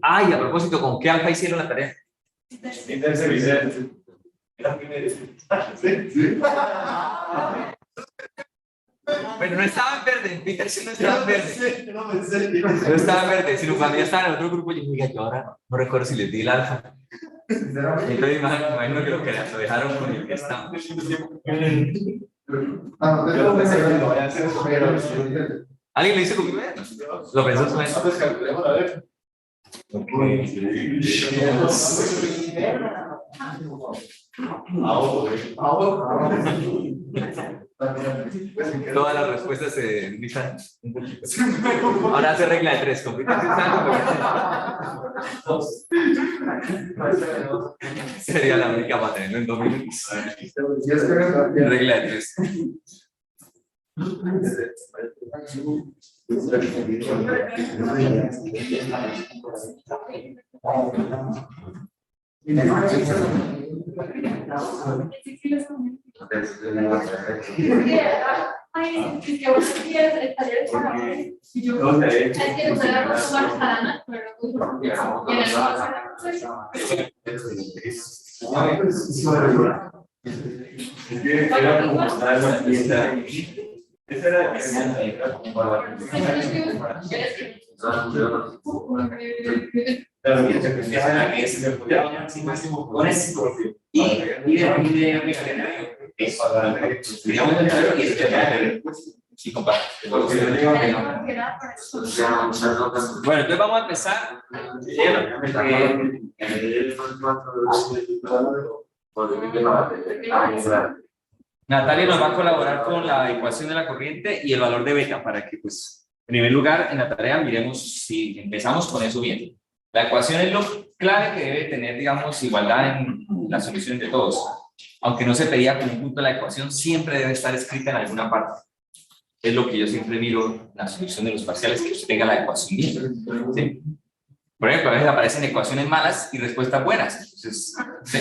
Ay, a propósito, ¿con qué alfa hicieron la tarea? Bueno, no estaba en verde, en Peterson no estaba en verde. No estaba en verde, sino cuando ya estaba en el otro grupo, yo dije, yo ahora no recuerdo si les di el alfa. Entonces imagino que lo dejaron con el que estaba. ¿Alguien le hizo conmigo? ¿Lo pensó su vez? Todas las respuestas se divisan un poquito. Ahora hace regla de 3. Sería la única para tenerlo en 2 minutos. Regla de 3. Bueno, entonces vamos a empezar. Natalia nos va a colaborar con la ecuación de la corriente y el valor de beta para que, pues, en primer lugar, en la tarea miremos si empezamos con eso bien. La ecuación es lo clave que debe tener, digamos, igualdad en la solución de todos. Aunque no se pedía como un punto de la ecuación, siempre debe estar escrita en alguna parte. Es lo que yo siempre miro en la solución de los parciales, que usted tenga la ecuación bien. ¿Sí? Por ejemplo, a veces aparecen ecuaciones malas y respuestas buenas. Entonces, sí,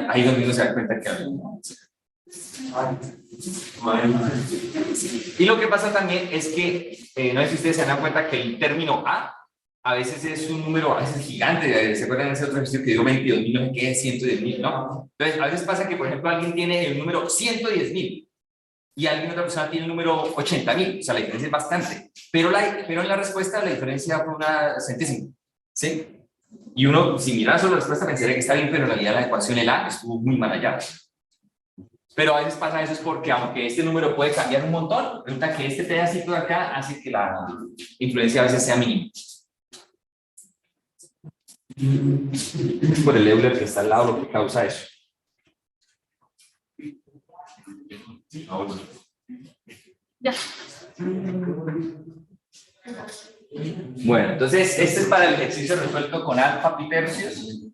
ahí es donde uno se da cuenta que... Y lo que pasa también es que, no sé si ustedes se dan cuenta que el término a veces es un número, a veces gigante. ¿Se acuerdan de ese otro ejercicio que dio 22.000, no sé qué, 110.000, ¿no? Entonces, a veces pasa que, por ejemplo, alguien tiene el número 110.000 y otra persona tiene el número 80.000, o sea, la diferencia es bastante. Pero en la respuesta la diferencia fue una centésima, ¿sí? Y uno, si mirara solo la respuesta, pensaría que está bien, pero en realidad la ecuación, el A, estuvo muy mal hallada. Pero a veces pasa eso es porque, aunque este número puede cambiar un montón, resulta que este pedacito de acá hace que la influencia a veces sea mínima. Es por el Euler que está al lado lo que causa eso. Ya. Bueno, entonces este es para el ejercicio resuelto con alfa pi tercios.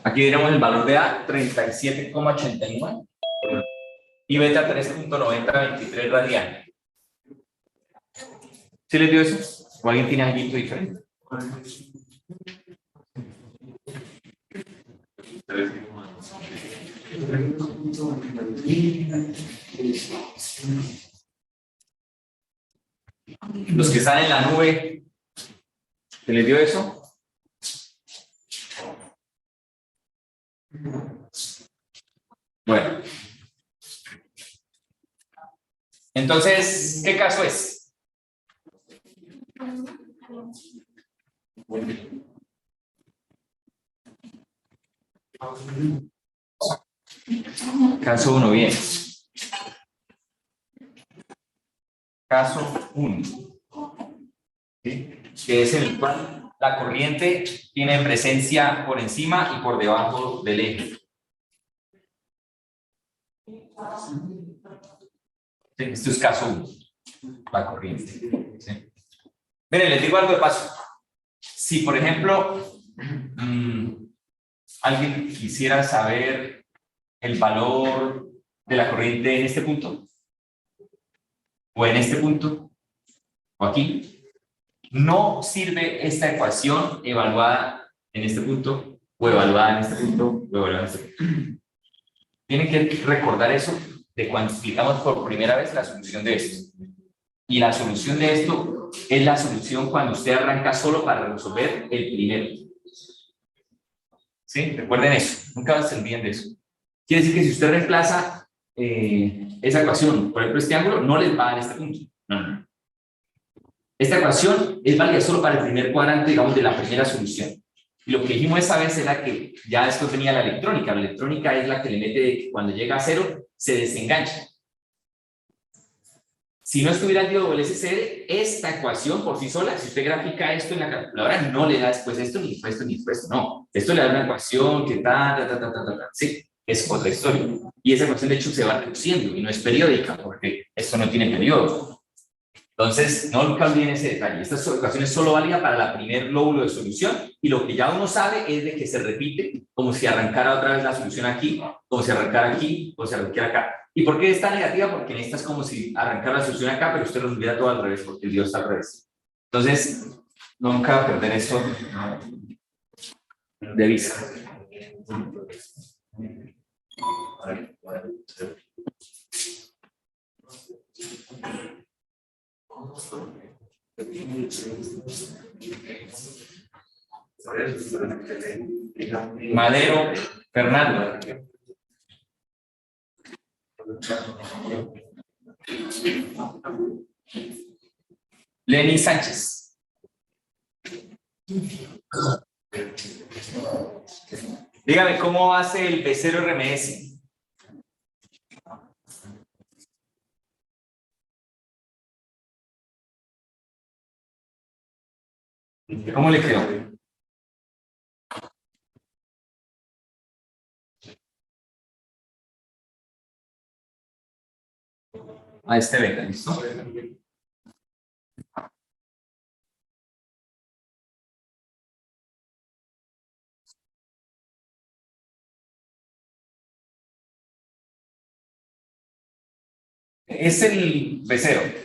Aquí tenemos el valor de A, 37,89 y beta 3.9023 radianes. ¿Sí les dio eso? ¿O alguien tiene algo diferente? Los que están en la nube, ¿se les dio eso? Bueno. Entonces, ¿qué caso es? Caso 1, bien. Caso 1. ¿Sí? Que es el cual la corriente tiene presencia por encima y por debajo del eje. Esto es caso 1, la corriente. ¿Sí? Miren, les digo algo de paso. Si, por ejemplo, alguien quisiera saber el valor de la corriente en este punto, o en este punto, o aquí, no sirve esta ecuación evaluada en este punto, o evaluada en este punto, o evaluada en este punto. Tienen que recordar eso de cuando explicamos por primera vez la solución de esto. Y la solución de esto es la solución cuando usted arranca solo para resolver el primero. ¿Sí? Recuerden eso, nunca se olviden de eso. Quiere decir que si usted reemplaza esa ecuación, por ejemplo, este ángulo, no les va a dar este punto. No. Esta ecuación es válida solo para el primer cuadrante, digamos, de la primera solución. Y lo que dijimos esa vez era que ya esto tenía la electrónica. La electrónica es la que le mete de que cuando llega a 0 se desengancha. Si no estuviera el diodo LSCD, esta ecuación por sí sola, si usted grafica esto en la calculadora, no le da después esto, ni después esto, ni después esto. No, esto le da una ecuación que sí, es otra historia. Y esa ecuación de hecho se va reduciendo y no es periódica, porque esto no tiene periodo. Entonces, no nunca olviden ese detalle. Esta ecuación es solo válida para la primer lóbulo de solución y lo que ya uno sabe es de que se repite como si arrancara otra vez la solución aquí, como si arrancara aquí, como si arrancara acá. ¿Y por qué está negativa? Porque en esta es como si arrancara la solución acá, pero usted lo olvida todo al revés, porque el Dios está al revés. Entonces, nunca perder eso de vista. Madero, Fernando. Lenny Sánchez. Dígame, ¿cómo hace el B0 RMS? ¿Cómo le quedó? A este beta, ¿listo? Es el B0.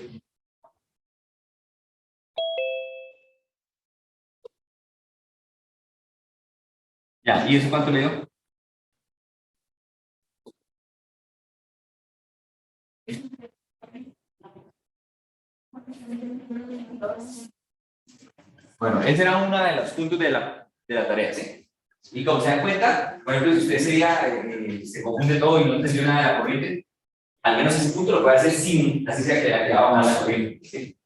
Ya, ¿y eso cuánto le dio? Bueno, ese era uno de los puntos de la tarea, ¿sí? Y como se dan cuenta, por ejemplo, si usted ese día se confunde todo y no entendió nada de la corriente, al menos ese punto lo puede hacer sin, así sea que le haya quedado mal la corriente, ¿sí?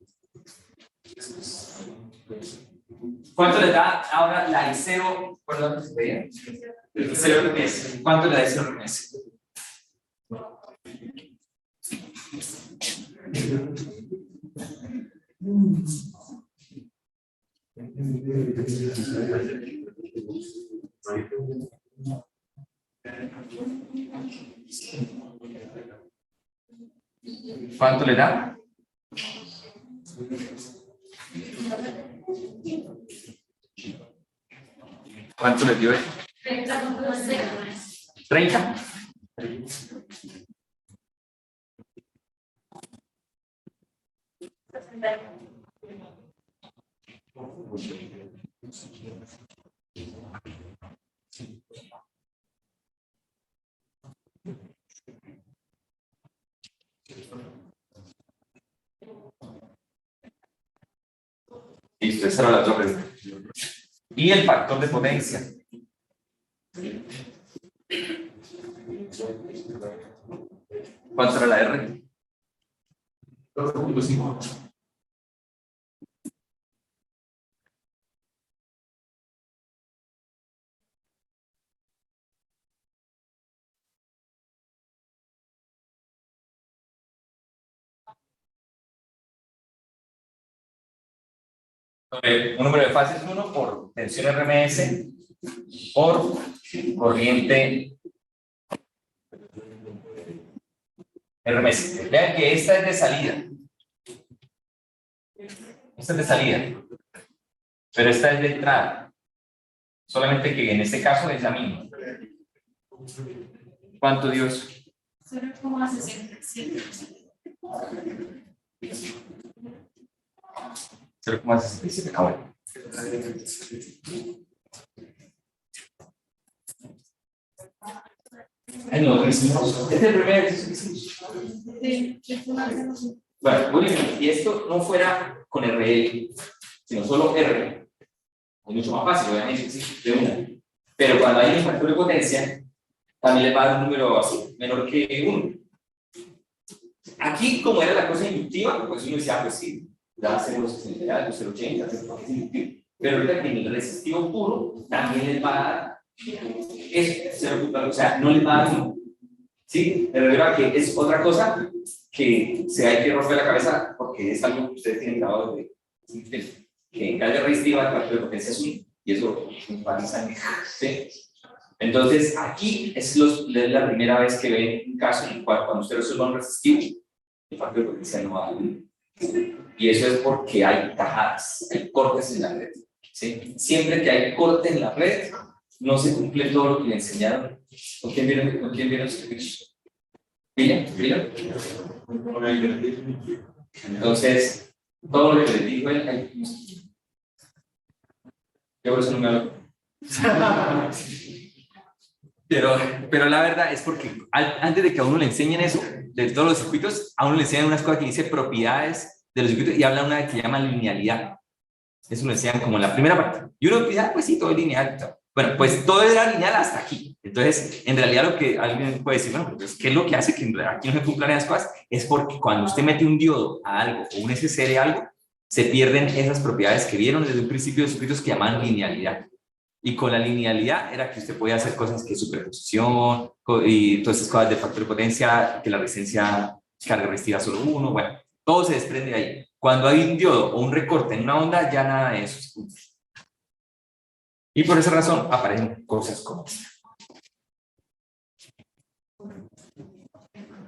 ¿Cuánto le da ahora la I0? ¿Cuánto se veía? El 0 RMS. ¿Cuánto le da el 0 RMS? ¿Cuánto le da? ¿Cuánto le dio eso? 30. Listo, esa era la otra pregunta. Y el factor de potencia. ¿Cuánto era la R? 2.5. Un número de fase es 1 por tensión RMS por corriente RMS. Vean que esta es de salida. Esta es de salida. Pero esta es de entrada. Solamente que en este caso es la misma. ¿Cuánto dio eso? 0,67. 0,67. Ah, bueno. Ay, no, este es el primer ejercicio que hicimos. Bueno, muy bien. Si esto no fuera con RL, sino solo R, es mucho más fácil, obviamente, sí, de una. Pero cuando hay un factor de potencia, también les va a dar un número así, menor que 1. Aquí, como era la cosa inductiva, pues uno decía, pues sí, da 0,60, 0,80, 0,80. Pero ahorita que en el resistivo puro, también les va a dar eso, 0,4, o sea, no les va a dar 1. ¿Sí? Me refiero a que es otra cosa que se hay que romper la cabeza porque es algo que ustedes tienen grabado de que en carga resistiva el factor de potencia es 1 y eso enfatiza, ¿sí? Entonces, aquí es la primera vez que ven un caso en el cual cuando ustedes resuelvan un resistivo, el factor de potencia no va a 1. Y eso es porque hay tajadas, hay cortes en la red. ¿Sí? Siempre que hay cortes en la red, no se cumple todo lo que le enseñaron. ¿Con quién vieron su servicio? ¿William? Entonces, todo lo que les digo él, yo por eso no me hablo. Pero la verdad es porque antes de que a uno le enseñen eso, de todos los circuitos, a uno le enseñan unas cosas que dice propiedades de los circuitos y hablan una que llaman linealidad. Eso lo enseñan como en la primera parte. Y uno dice, pues sí, todo es lineal. Bueno, pues todo era lineal hasta aquí. Entonces, en realidad lo que alguien puede decir, bueno, pues, ¿qué es lo que hace que en realidad aquí no se cumplan esas cosas? Es porque cuando usted mete un diodo a algo o un SCR a algo, se pierden esas propiedades que vieron desde un principio de circuitos que llaman linealidad. Y con la linealidad era que usted podía hacer cosas que superposición y todas esas cosas de factor de potencia, que la resistencia carga resistiva solo 1, bueno, todo se desprende de ahí. Cuando hay un diodo o un recorte en una onda, ya nada de eso se cumple. Y por esa razón aparecen cosas como esta.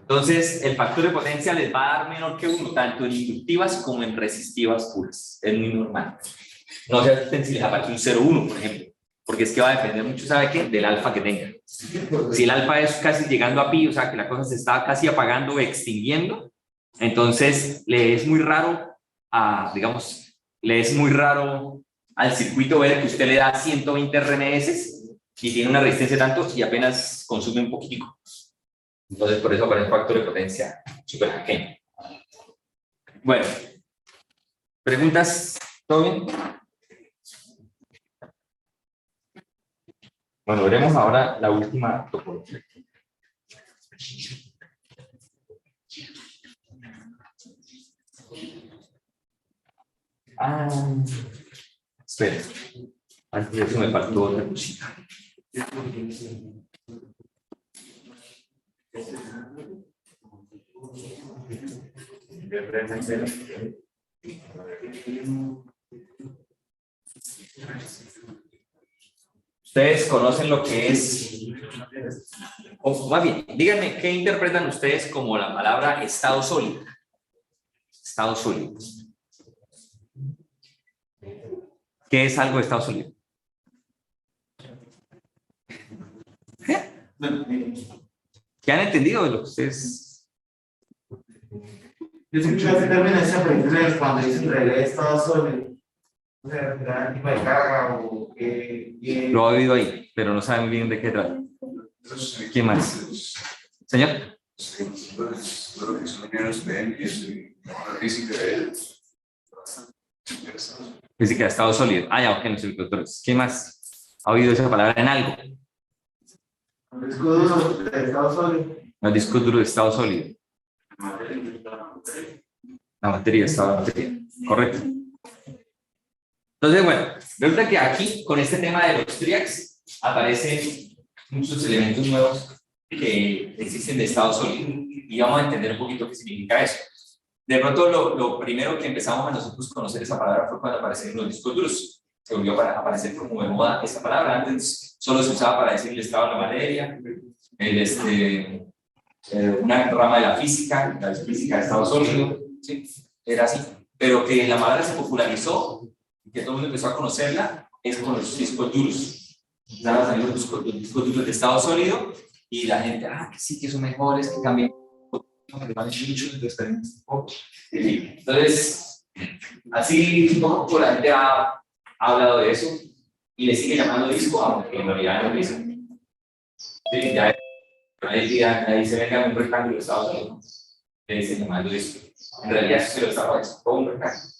Entonces, el factor de potencia les va a dar menor que 1, tanto en inductivas como en resistivas puras. Es muy normal. No se asusten si les aparece un 0,1, por ejemplo, porque es que va a depender mucho, ¿sabe qué? Del alfa que tengan. Si el alfa es casi llegando a pi, o sea, que la cosa se está casi apagando o extinguiendo, entonces le es muy raro, le es muy raro al circuito ver que usted le da 120 RMS y tiene una resistencia tanto y apenas consume un poquitico. Entonces, por eso aparece un factor de potencia súper pequeño. Bueno, ¿preguntas? ¿Todo bien? Bueno, veremos ahora la última topología. Espera. Antes de eso me faltó otra cosita. Ustedes conocen lo que es, o más bien, díganme qué interpretan ustedes como la palabra estado sólido. Estado sólido. ¿Qué es algo de estado sólido? ¿Qué han entendido de lo que ustedes? Yo escuché ese término esa pregunta cuando dicen relé estado sólido. O sea, ¿el tipo de carga o qué? Lo ha oído ahí, pero no saben bien de qué trata. ¿Quién más? Señor. Lo que son ingenieros de física de Física de estado sólido. Ah, ya, ok, no soy doctores. ¿Quién más ha oído esa palabra en algo? El disco duro de estado sólido. El disco duro de estado sólido. La materia, estado de materia. Correcto. Entonces, bueno, resulta que aquí, con este tema de los triacs, aparecen muchos elementos nuevos que existen de estado sólido. Y vamos a entender un poquito qué significa eso. De pronto, lo primero que empezamos a nosotros conocer esa palabra fue cuando aparecieron los discos duros. Se volvió a aparecer como de moda esa palabra. Antes solo se usaba para decir el estado de la materia, una rama de la física de estado sólido, ¿sí? Era así. Pero que la palabra se popularizó y que todo el mundo empezó a conocerla es con los discos duros. Empezaron a salir los discos duros de estado sólido y la gente, que sí, que son mejores, que cambian. Entonces, así un poco la gente ha hablado de eso y le sigue llamando disco, aunque en realidad no es disco. Sí, ya ahí se ve un rectángulo de estado sólido, le sigue llamando disco. En realidad eso se lo estaba todo un rectángulo.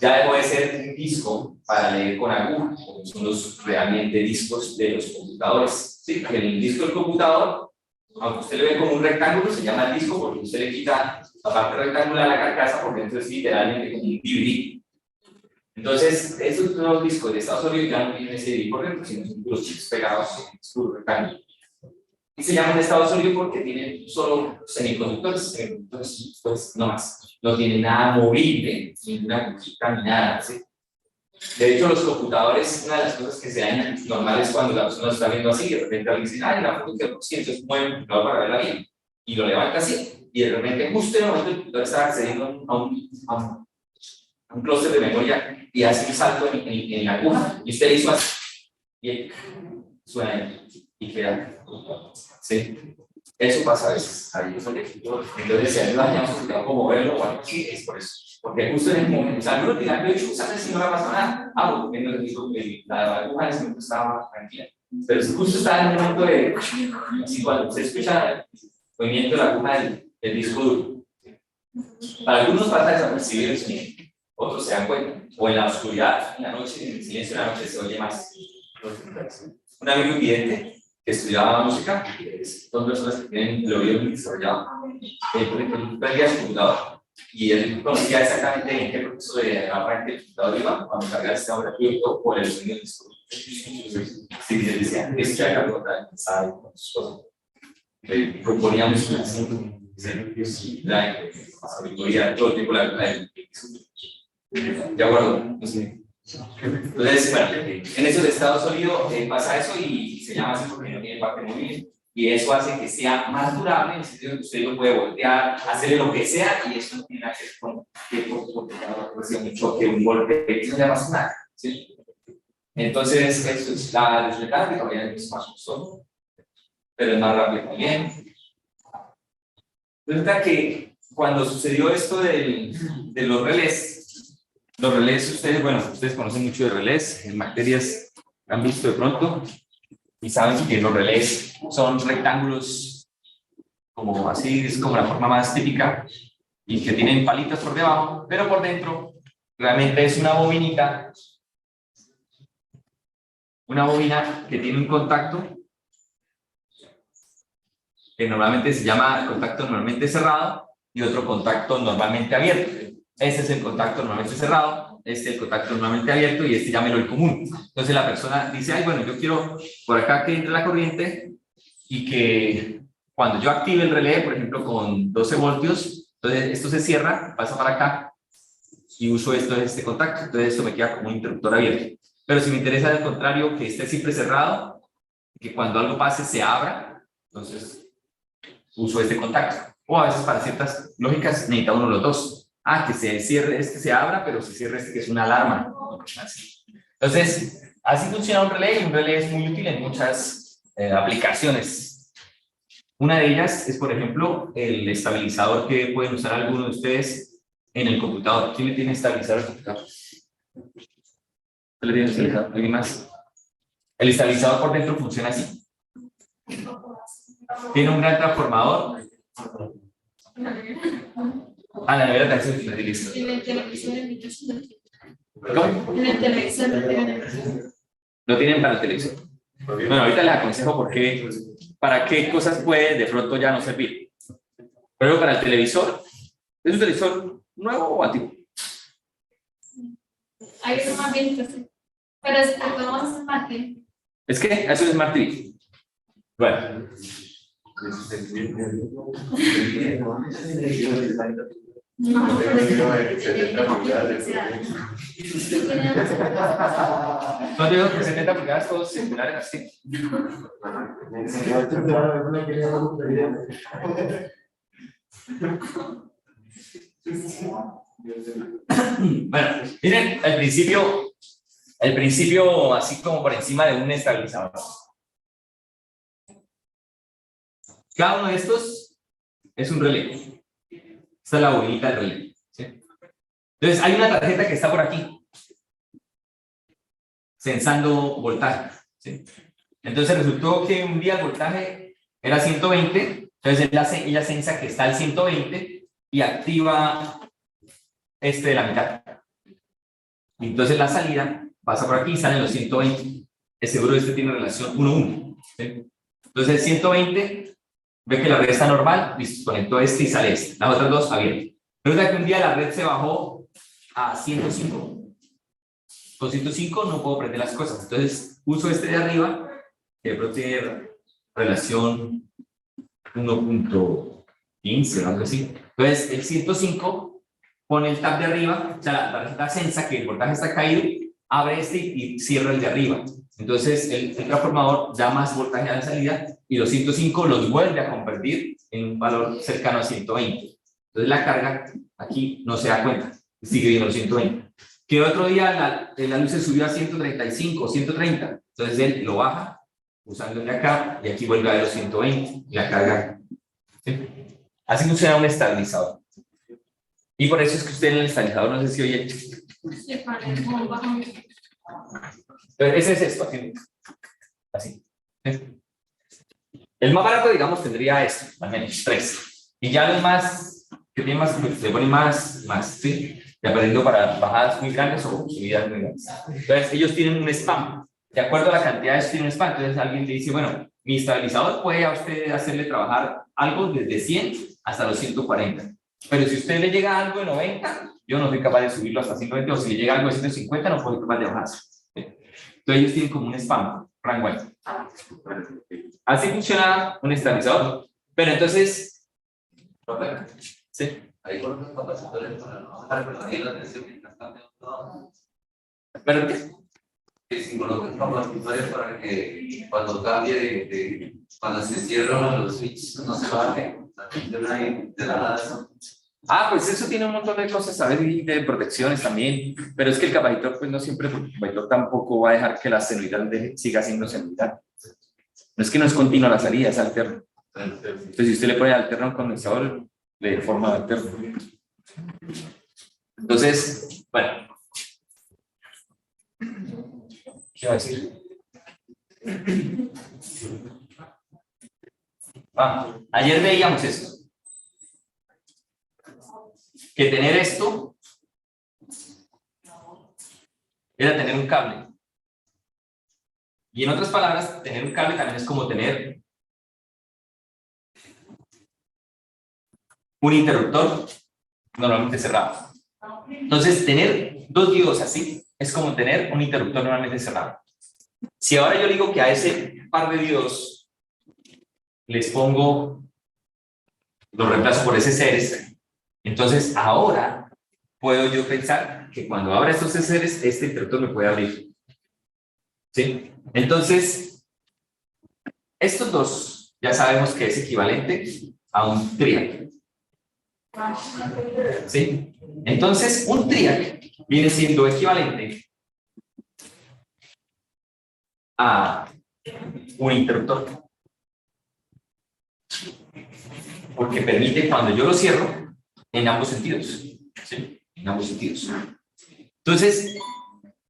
Ya dejó de ser un disco para leer con aguja, como son los realmente discos de los computadores. ¿Sí? El disco del computador, aunque usted lo ve como un rectángulo, se llama disco porque usted le quita la parte rectangular a la carcasa porque dentro es literalmente como un DVD. Entonces, estos nuevos discos de estado sólido ya no tienen ese DVD por dentro, sino son los chips pegados en el rectángulo. Y se llaman de estado sólido porque tienen solo semiconductores, pues no más. No tienen nada movible, ninguna cosita ni nada. ¿Sí? De hecho, los computadores, una de las cosas que se dan normales cuando la persona está viendo así, de repente alguien dice, la foto que sí, entonces mueve el computador para verla bien. Y lo levanta así, y de repente, justo en el momento el computador está accediendo a un clúster de memoria y hace un salto en la aguja, y usted le hizo así, y suena ahí, y queda. ¿Sí? Eso pasa a veces. Entonces, si a mí me dañamos como verlo o algo así, es por eso. Porque justo en el momento, o sea, no lo tiran, de hecho, ¿sabes si no le pasa nada? Porque no les digo que la aguja en ese momento estaba más tranquila. Pero si justo está en el momento de, así cuando se escucha el movimiento de la aguja del disco duro. Para algunos pasa desapercibido el sonido, otros se dan cuenta. O en la oscuridad, en la noche, en el silencio de la noche se oye más. Un amigo invidente que estudiaba música, son personas que tienen el oído muy desarrollado, él prendía su computador y él conocía exactamente en qué proceso de arranque el computador iba cuando cargaba el sistema operativo por el sonido del disco. Sí, él decía, es que acá todo está pensado con sus cosas. Proponíamos una la auditoría todo el tiempo de acuerdo, no sé. Entonces, bueno, en eso de estado sólido pasa eso y se llama así porque no tiene parte móvil y eso hace que sea más durable en el sentido de que usted lo puede voltear, hacerle lo que sea y eso no tiene nada que ver con que recibe un choque, un golpe, eso no le pasa nada, ¿sí? Entonces, esto es la desventaja que todavía es más costoso, pero es más rápido también. Resulta que cuando sucedió esto de los relés, ustedes conocen mucho de relés, en materias han visto de pronto y saben que los relés son rectángulos como así, es como la forma más típica y que tienen palitas por debajo, pero por dentro realmente es una bobinita, una bobina que tiene un contacto que normalmente se llama contacto normalmente cerrado y otro contacto normalmente abierto. Este es el contacto normalmente cerrado, este es el contacto normalmente abierto y este llámelo el común. Entonces la persona dice, bueno, yo quiero por acá que entre la corriente y que cuando yo active el relé, por ejemplo, con 12 voltios, entonces esto se cierra, pasa para acá y uso este contacto, entonces esto me queda como un interruptor abierto. Pero si me interesa al contrario, que esté siempre cerrado, que cuando algo pase se abra, entonces uso este contacto. O a veces para ciertas lógicas necesita uno de los dos. Que se cierre este, se abra, pero se cierre este que es una alarma. Así. Entonces, así funciona un relé y un relé es muy útil en muchas aplicaciones. Una de ellas es, por ejemplo, el estabilizador que pueden usar algunos de ustedes en el computador. ¿Quién le tiene estabilizador al computador? ¿Quién le tiene estabilizador? ¿Alguien más? El estabilizador por dentro funciona así. Tiene un gran transformador. La nevera también se utiliza. En el televisor en mi casa no tiene. ¿Cómo? En el televisor no tiene. No tienen para el televisor. Bueno, ahorita les aconsejo para qué cosas puede de pronto ya no servir. Pero para el televisor, ¿es un televisor nuevo o antiguo? Hay uno más viejito, sí. Pero es que vamos a hacer Smart TV. ¿Es que eso es Smart TV? Bueno. No, Tengo un video de 70 pulgadas de No te digo que 70 pulgadas todos circulares así. Me enseñó a chutar, no quería Bueno, miren, el principio así como por encima de un estabilizador. Cada uno de estos es un relé. Esta es la bobinita del relé, ¿sí? Entonces, hay una tarjeta que está por aquí, sensando voltaje, ¿sí? Entonces, resultó que un día el voltaje era 120, entonces ella sensa que está al 120 y activa este de la mitad. Entonces, la salida pasa por aquí y sale en los 120. El seguro de este tiene relación 1-1, ¿sí? Entonces, el 120 ve que la red está normal, desconectó este y sale este. Las otras dos abiertas. Resulta que un día la red se bajó a 105. Con 105 no puedo prender las cosas. Entonces uso este de arriba, que de pronto tiene relación 1.15 o algo así. Entonces el 105 pone el tab de arriba, o sea, la tarjeta sensa que el voltaje está caído, abre este y cierra el de arriba. Entonces el transformador da más voltaje a la salida y los 105 los vuelve a convertir en un valor cercano a 120. Entonces la carga aquí no se da cuenta, sigue viendo los 120. Que otro día la luz se subió a 135, 130, entonces él lo baja usando el de acá y aquí vuelve a ver los 120 y la carga. ¿Sí? Así funciona un estabilizador. Y por eso es que usted en el estabilizador no sé si oye. Ese es esto, así. El más barato, digamos, tendría esto, al menos 3. Y ya los más, que tienen más, pues, le ponen más, ¿sí? Dependiendo para bajadas muy grandes o subidas muy grandes. Entonces, ellos tienen un spam. De acuerdo a la cantidad de ellos tienen un spam. Entonces, alguien le dice, bueno, mi estabilizador puede a usted hacerle trabajar algo desde 100 hasta los 140. Pero si usted le llega algo de 90, yo no soy capaz de subirlo hasta 120, o si le llega algo de 150, no puedo ser capaz de bajarse. Entonces ellos tienen como un spam, rango alto. Así funciona un estabilizador. Pero entonces, ¿sí? ¿Pero qué? Que si colocan capacitores para que cuando cambie cuando se cierran los switches no se baje de la nada. Ah, pues eso tiene un montón de cosas, ¿sabes? Y de protecciones también, pero es que el capacitor, pues no siempre, porque el capacitor tampoco va a dejar que la senuidad siga siendo senuidad. No es que no es continua la salida, es alterna. Entonces, si usted le pone alterno a un condensador, de forma alterna. Entonces, bueno. ¿Qué va a decir? Ayer veíamos esto. Que tener esto era tener un cable. Y en otras palabras, tener un cable también es como tener un interruptor normalmente cerrado. Entonces, tener dos diodos así es como tener un interruptor normalmente cerrado. Si ahora yo digo que a ese par de diodos les pongo, los reemplazo por ese seres, entonces ahora puedo yo pensar que cuando abra estos seres, este interruptor me puede abrir. ¿Sí? Entonces, estos dos ya sabemos que es equivalente a un triac. ¿Sí? Entonces, un triac viene siendo equivalente a un interruptor. Porque permite, cuando yo lo cierro, en ambos sentidos. ¿Sí? En ambos sentidos. Entonces,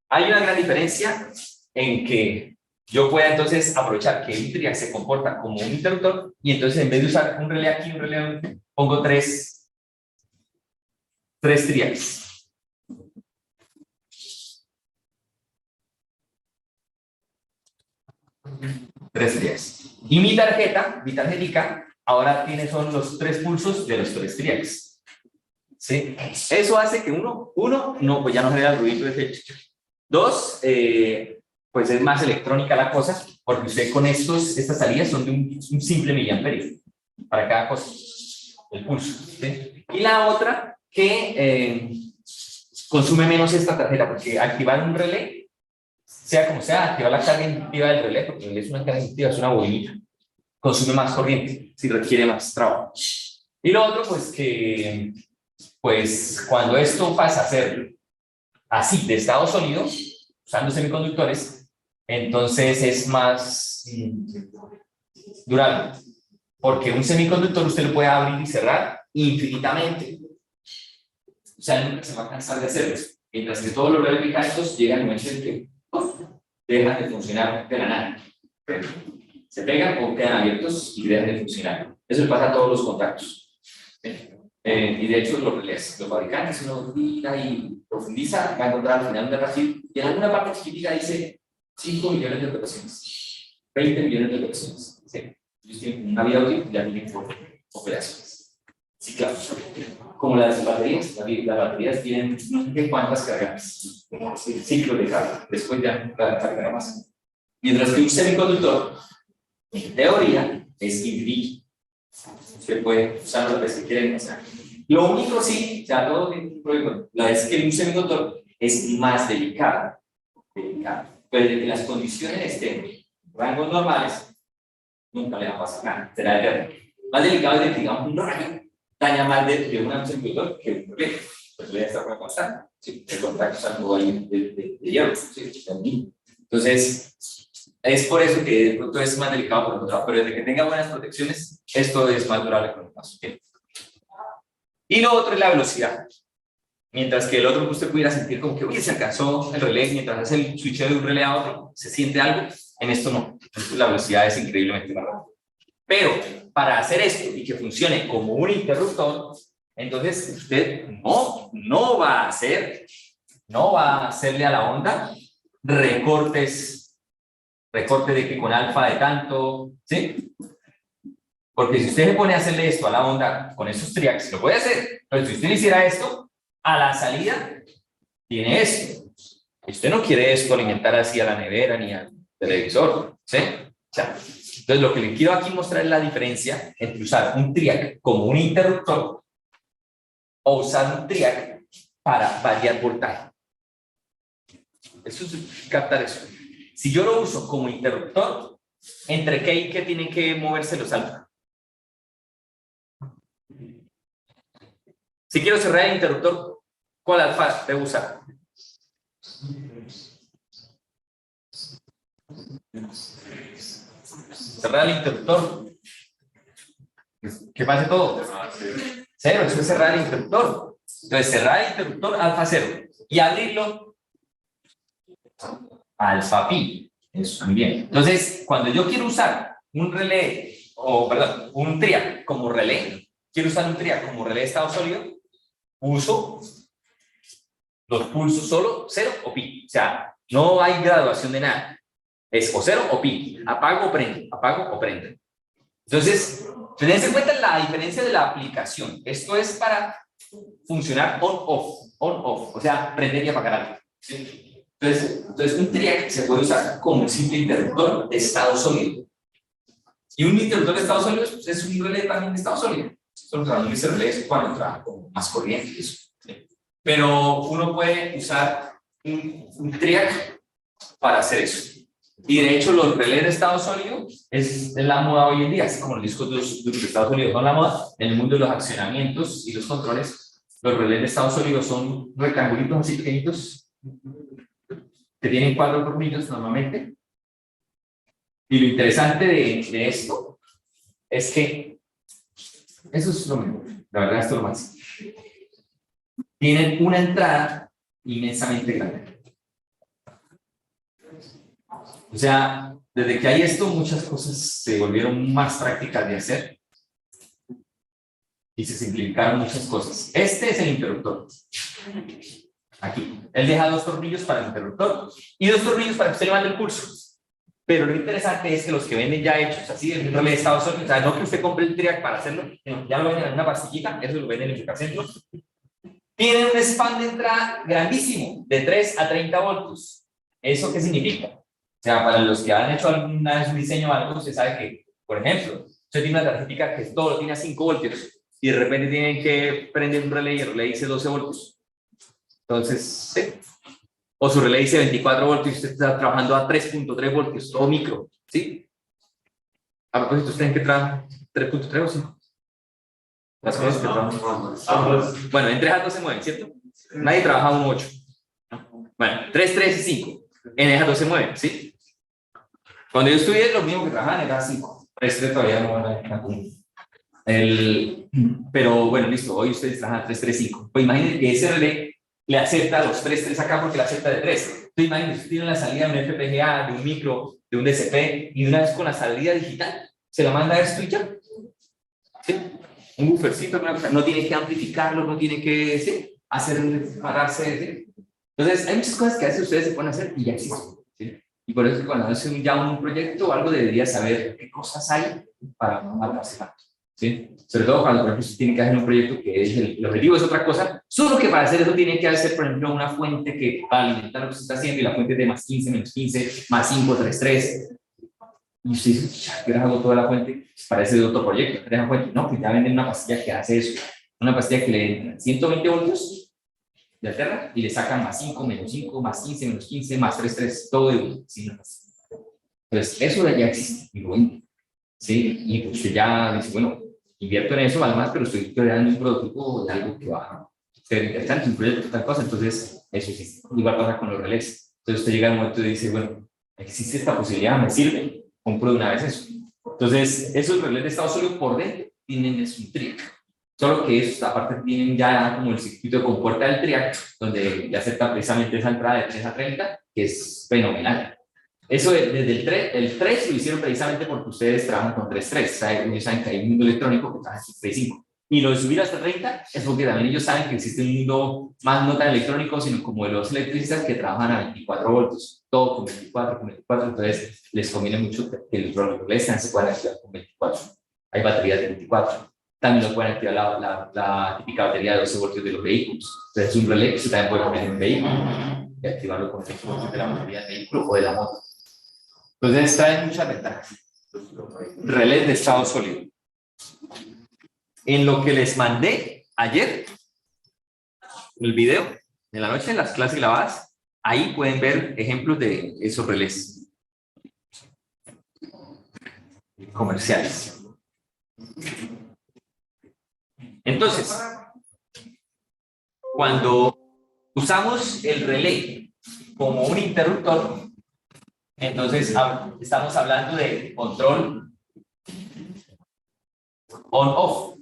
hay una gran diferencia en que yo pueda entonces aprovechar que un triac se comporta como un interruptor y entonces en vez de usar un relé aquí, un relé, pongo tres triacs. Tres triacs. Y mi tarjetica, ahora son los 3 pulsos de los 3 triacs. ¿Sí? Eso hace que uno, no, pues ya no genera el ruido de efecto. 2, pues es más electrónica la cosa, porque usted con estas salidas son de un simple miliamperio para cada cosa, el pulso. ¿Sí? Y la otra que consume menos esta tarjeta, porque activar un relé, sea como sea, activar la carga inductiva del relé, porque el relé es una carga inductiva, es una bolinita, consume más corriente, si requiere más trabajo. Y lo otro, pues que pues cuando esto pasa a ser así, de estado sólido, usando semiconductores, entonces es más durable, porque un semiconductor usted lo puede abrir y cerrar infinitamente. O sea, nunca se va a cansar de hacerlo. Mientras que todos los reles mecánicos llegan al momento en que dejan de funcionar de la nada. Se pegan o quedan abiertos y dejan de funcionar. Eso le pasa a todos los contactos. Y de hecho, los fabricantes, uno mira y profundiza, va a encontrar al final un dataset y en alguna parte chiquitica dice 5 millones de operaciones, 20 millones de operaciones. ¿Sí? Ellos tienen una vida útil y ya tienen operaciones. Sí, claro. Como las baterías, las baterías tienen no sé cuántas cargas, ciclo de carga, después ya carga más. Mientras que un semiconductor, en teoría, es infinito. Usted puede usarlo las veces que quieren. O sea, lo único sí, ya todo tiene un problema, la es que un semiconductor es más delicado. Pero de que las condiciones estén en rangos normales, nunca le va a pasar nada, será eterno. Más delicado es de que, digamos, un rayo daña más de un semiconductor que un relé. Pues le está constante. ¿Sí? El contacto está todo ahí de hierro. ¿Sí? Entonces, es por eso que de pronto es más delicado por otro lado, pero desde que tenga buenas protecciones, esto es más durable con el paso. Y lo otro es la velocidad. Mientras que el otro que usted pudiera sentir como que, uy, se alcanzó el relé, mientras hace el switcheo de un relé a otro, se siente algo, en esto no. Entonces, la velocidad es increíblemente más rápida. Pero para hacer esto y que funcione como un interruptor, entonces usted no va a hacerle a la onda recortes de que con alfa de tanto, ¿sí? Porque si usted le pone a hacerle esto a la onda con esos triacs, lo puede hacer. Pero si usted le hiciera esto, a la salida tiene esto. Usted no quiere esto alimentar así a la nevera ni al televisor, ¿sí? O sea, entonces lo que le quiero aquí mostrar es la diferencia entre usar un triac como un interruptor o usar un triac para variar voltaje. Eso es captar eso. Si yo lo uso como interruptor, ¿entre qué y qué tienen que moverse los alfa? Si quiero cerrar el interruptor, ¿cuál alfa debo usar? Cerrar el interruptor. ¿Qué pase todo? Cero, eso es cerrar el interruptor. Entonces, cerrar el interruptor, alfa 0. Y abrirlo, alfa pi. Eso también. Entonces, cuando yo quiero usar un relé, un triac como relé, quiero usar un triac como relé de estado sólido, uso los pulsos solo 0 o pi. O sea, no hay graduación de nada. Es o 0 o pi. Apago o prendo. Apago o prendo. Entonces, tened en cuenta la diferencia de la aplicación. Esto es para funcionar on-off. On-off. O sea, prender y apagar algo. ¿Sí? Entonces, un triac se puede usar como un simple interruptor de estado sólido. Y un interruptor de estado sólido es un relé también de estado sólido. Solo que ese relé es cuando trabaja con más corriente. ¿Sí? Pero uno puede usar un triac para hacer eso. Y de hecho, los relés de estado sólido es la moda hoy en día, así como los discos duros de estado sólido son la moda. En el mundo de los accionamientos y los controles, los relés de estado sólido son rectangulitos así pequeñitos que tienen 4 tornillos normalmente. Y lo interesante de esto es que eso es lo mejor, la verdad, esto es lo más. Tienen una entrada inmensamente grande. O sea, desde que hay esto, muchas cosas se volvieron más prácticas de hacer y se simplificaron muchas cosas. Este es el interruptor. Aquí. Él deja 2 tornillos para el interruptor y 2 tornillos para que usted le mande el pulso. Pero lo interesante es que los que venden ya hechos así, en un relé de estado sólido, o sea, no que usted compre el triac para hacerlo, ya lo venden en una pastillita, eso lo venden en el supercentro. Tienen un span de entrada grandísimo, de 3 a 30 voltios. ¿Eso qué significa? O sea, para los que han hecho alguna vez un diseño o algo, se sabe que, por ejemplo, usted tiene una tarjetita que todo lo tiene a 5 voltios. y de repente tienen que prender un relé y el relé dice 12 voltios. Entonces, ¿sí? O su relé dice 24 voltios y usted está trabajando a 3.3 voltios, todo micro, ¿sí? A propósito, ¿ustedes en qué trabajan? ¿3.3 o 5? Las cosas que trabajan. Bueno, en 3 a 2 se mueven, ¿cierto? Nadie trabaja a un 8. Bueno, 3, 3 y 5. En esas 2 se mueven, ¿sí? Cuando yo estudié, lo mismo que trabajaban era 5. 3, 3 todavía no van a pero bueno, listo, hoy ustedes trabajan 3, 3, 5. Pues imagínense que ese relé le acepta los 3, 3 acá porque le acepta de 3. Entonces imagínense, tienen la salida de un FPGA, de un micro, de un DCP, y de una vez con la salida digital, se la manda a esto y ya. ¿Sí? Un buffercito, una cosa, no tiene que amplificarlo, no tiene que, ¿sí?, hacer pararse. ¿Sí? Entonces, hay muchas cosas que a veces ustedes se pueden hacer y ya existen. ¿Sí? Y por eso cuando hacen ya un proyecto o algo, debería saber qué cosas hay para no participar. ¿Sí? Sobre todo cuando, por ejemplo, se tiene que hacer un proyecto que es el objetivo es otra cosa, solo que para hacer eso tiene que hacer, por ejemplo, una fuente que va a alimentar lo que se está haciendo y la fuente es de más 15, menos 15, más 5, 3, 3. Y usted dice, ¿qué hago toda la fuente? Parece de otro proyecto. ¿Qué fuente? No, pues ya venden una pastilla que hace eso. Una pastilla que le den 120 voltios de alterna y le sacan más 5, menos 5, más 15, menos 15, más 3, 3, todo de uno. ¿Sí? Entonces, eso ya existe, y lo vende. ¿Sí? Y usted ya dice, bueno, invierto en eso, además, pero estoy creando un prototipo de algo que va a ser interesante, un proyecto, tal cosa. Entonces, eso existe. Igual pasa con los relés. Entonces, usted llega al momento y dice, bueno, existe esta posibilidad, me sirve, compro de una vez eso. Entonces, esos relés de estado sólido por dentro tienen un TRIAC. Solo que esos, aparte, tienen ya como el circuito de compuerta del TRIAC, donde ya acepta precisamente esa entrada de 3 a 30, que es fenomenal. Eso desde el 3 lo hicieron precisamente porque ustedes trabajan con 3.3. Ellos saben que hay un mundo electrónico que trabaja en 3.5. Y lo de subir hasta 30 es porque también ellos saben que existe un mundo más no tan electrónico, sino como de los electricistas que trabajan a 24 voltios. Todo con 24, con 24. Entonces les conviene mucho que los relés se puedan activar con 24. Hay baterías de 24. También lo pueden activar la típica batería de 12 voltios de los vehículos. Entonces es un relé que se también puede poner en un vehículo y activarlo con 12 voltios de la batería del vehículo o de la moto. Entonces traen muchas ventajas. Relés de estado sólido. En lo que les mandé ayer, el video de la noche, en las clases grabadas, ahí pueden ver ejemplos de esos relés comerciales. Entonces, cuando usamos el relé como un interruptor, entonces estamos hablando de control on-off.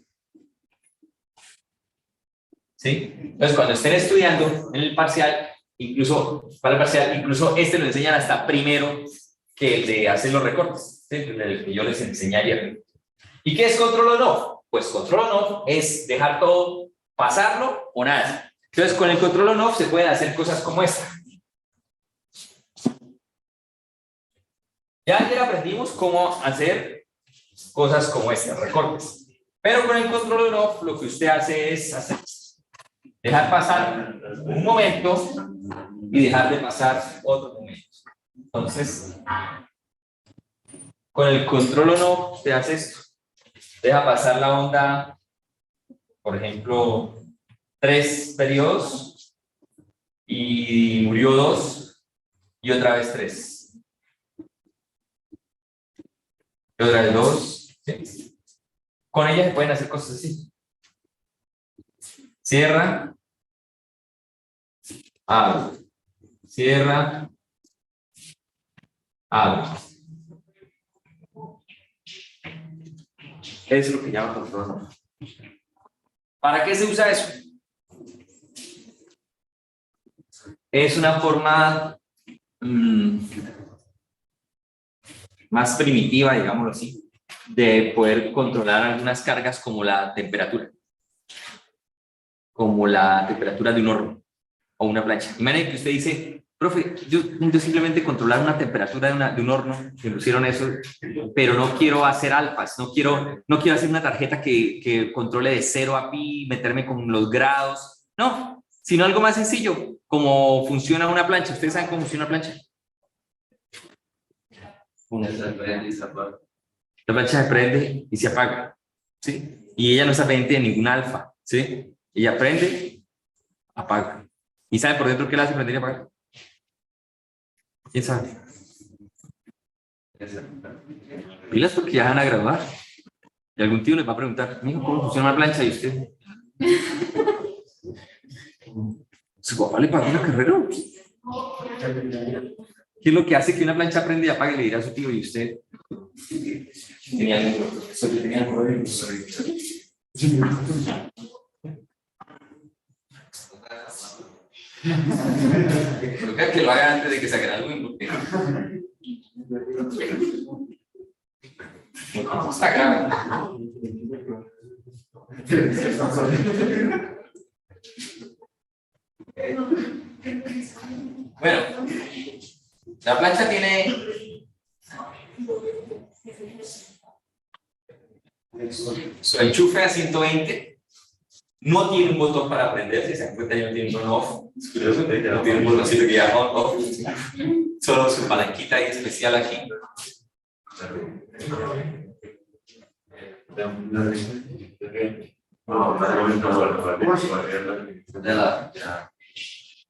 ¿Sí? Entonces, cuando estén estudiando en el parcial, incluso para el parcial, incluso este lo enseñan hasta primero que el de hacer los recortes, ¿sí? El que yo les enseñé ayer. ¿Y qué es control on-off? Pues control on-off es dejar todo, pasarlo o nada. Entonces, con el control on-off se pueden hacer cosas como esta. Ya ayer aprendimos cómo hacer cosas como estas, recortes. Pero con el control on-off lo que usted hace es hacer dejar pasar un momento y dejar de pasar otro momento. Entonces, con el control on-off usted hace esto. Deja pasar la onda, por ejemplo, 3 periodos y murió 2 y otra vez 3. Y otra vez 2. ¿Sí? Con ella se pueden hacer cosas así. Cierra, abre, cierra, abre. Es lo que llama control. ¿Para qué se usa eso? Es una forma más primitiva, digámoslo así, de poder controlar algunas cargas como la temperatura. Como la temperatura de un horno o una plancha. Imagínate que usted dice, profe, yo simplemente controlar una temperatura de un horno, que pusieron eso, pero no quiero hacer alfas, no quiero hacer una tarjeta que controle de 0 a pi, meterme con los grados, no, sino algo más sencillo, como funciona una plancha. ¿Ustedes saben cómo funciona una plancha? La plancha se prende y se apaga. ¿sí? Y ella no está pendiente de ningún alfa, ¿sí? Ella prende, apaga. ¿Y sabe por dentro qué la hace prender y apagar? ¿Quién sabe? Pilas porque ya van a graduar. Y algún tío les va a preguntar, mijo, ¿cómo funciona una plancha? Y usted... ¿Su papá le pagó una carrera? ¿Qué es lo que hace que una plancha prenda y apague? Le dirá a su tío, y usted... Tenía algún profesor que tenía algún profesor. Creo que lo haga antes de que se gradúen, porque... Está grave. Bueno, la plancha tiene su enchufe a 120, no tiene un botón para prender, si se dan cuenta ya no tiene un on-off, es curioso, ya no tiene un botoncito que llama on-off, solo su palanquita ahí especial aquí.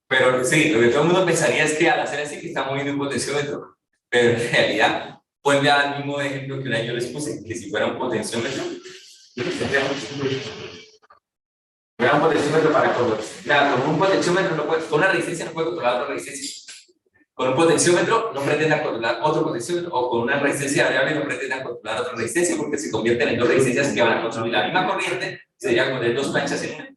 Pero sí, lo que todo el mundo pensaría es que al hacer así que está moviendo un potenciómetro, pero en realidad vuelve al mismo ejemplo que un año les puse, que si fuera un potenciómetro, fuera un potenciómetro para controlar. Claro, con un potenciómetro no puede, con una resistencia no puede controlar otra resistencia. Con un potenciómetro no pretende controlar otro potenciómetro, o con una resistencia variable no pretende controlar otra resistencia, porque se convierten en dos resistencias que van a consumir la misma corriente, sería poner dos planchas en una.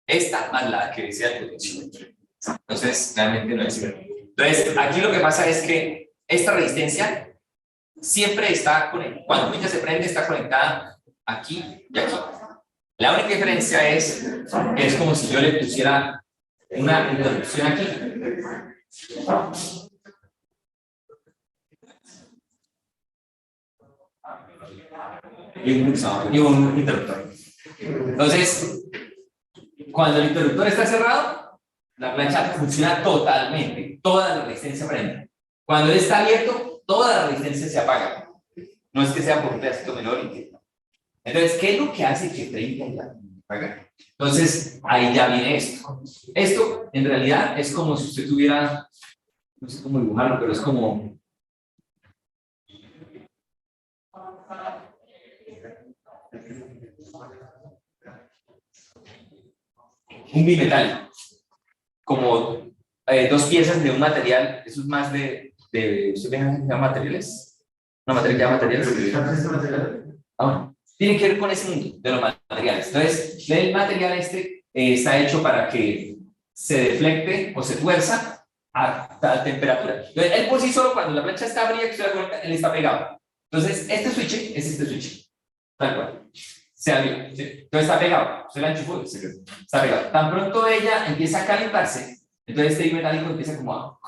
Esta más la que decía el potenciómetro. Entonces, realmente no es cierto. Entonces, aquí lo que pasa es que esta resistencia siempre está conectada, cuando la plancha se prende, está conectada aquí y aquí. La única diferencia es como si yo le pusiera una interrupción aquí. Y un interruptor. Entonces, cuando el interruptor está cerrado, la plancha funciona totalmente, toda la resistencia prende. Cuando él está abierto, toda la resistencia se apaga. No es que sea por un pedacito menor. Entonces, ¿qué es lo que hace que 30 apaga? Entonces, ahí ya viene esto. Esto, en realidad, es como si usted tuviera, no sé cómo dibujarlo, pero es como... un bimetal, como dos piezas de un material, eso es más ¿usted llama materiales? ¿Una materia que llama materiales? Bueno, tiene que ver con ese mundo de los materiales. Entonces, el material está hecho para que se deflecte o se tuerza a tal temperatura. Entonces, él por sí solo, cuando la plancha está fría, que usted la cuenta, él está pegado. Entonces, este switch es este switch, tal cual. Se abrió, ¿sí? Entonces está pegado, se la enchufó, está pegado. Tan pronto ella empieza a calentarse, entonces este metálico empieza como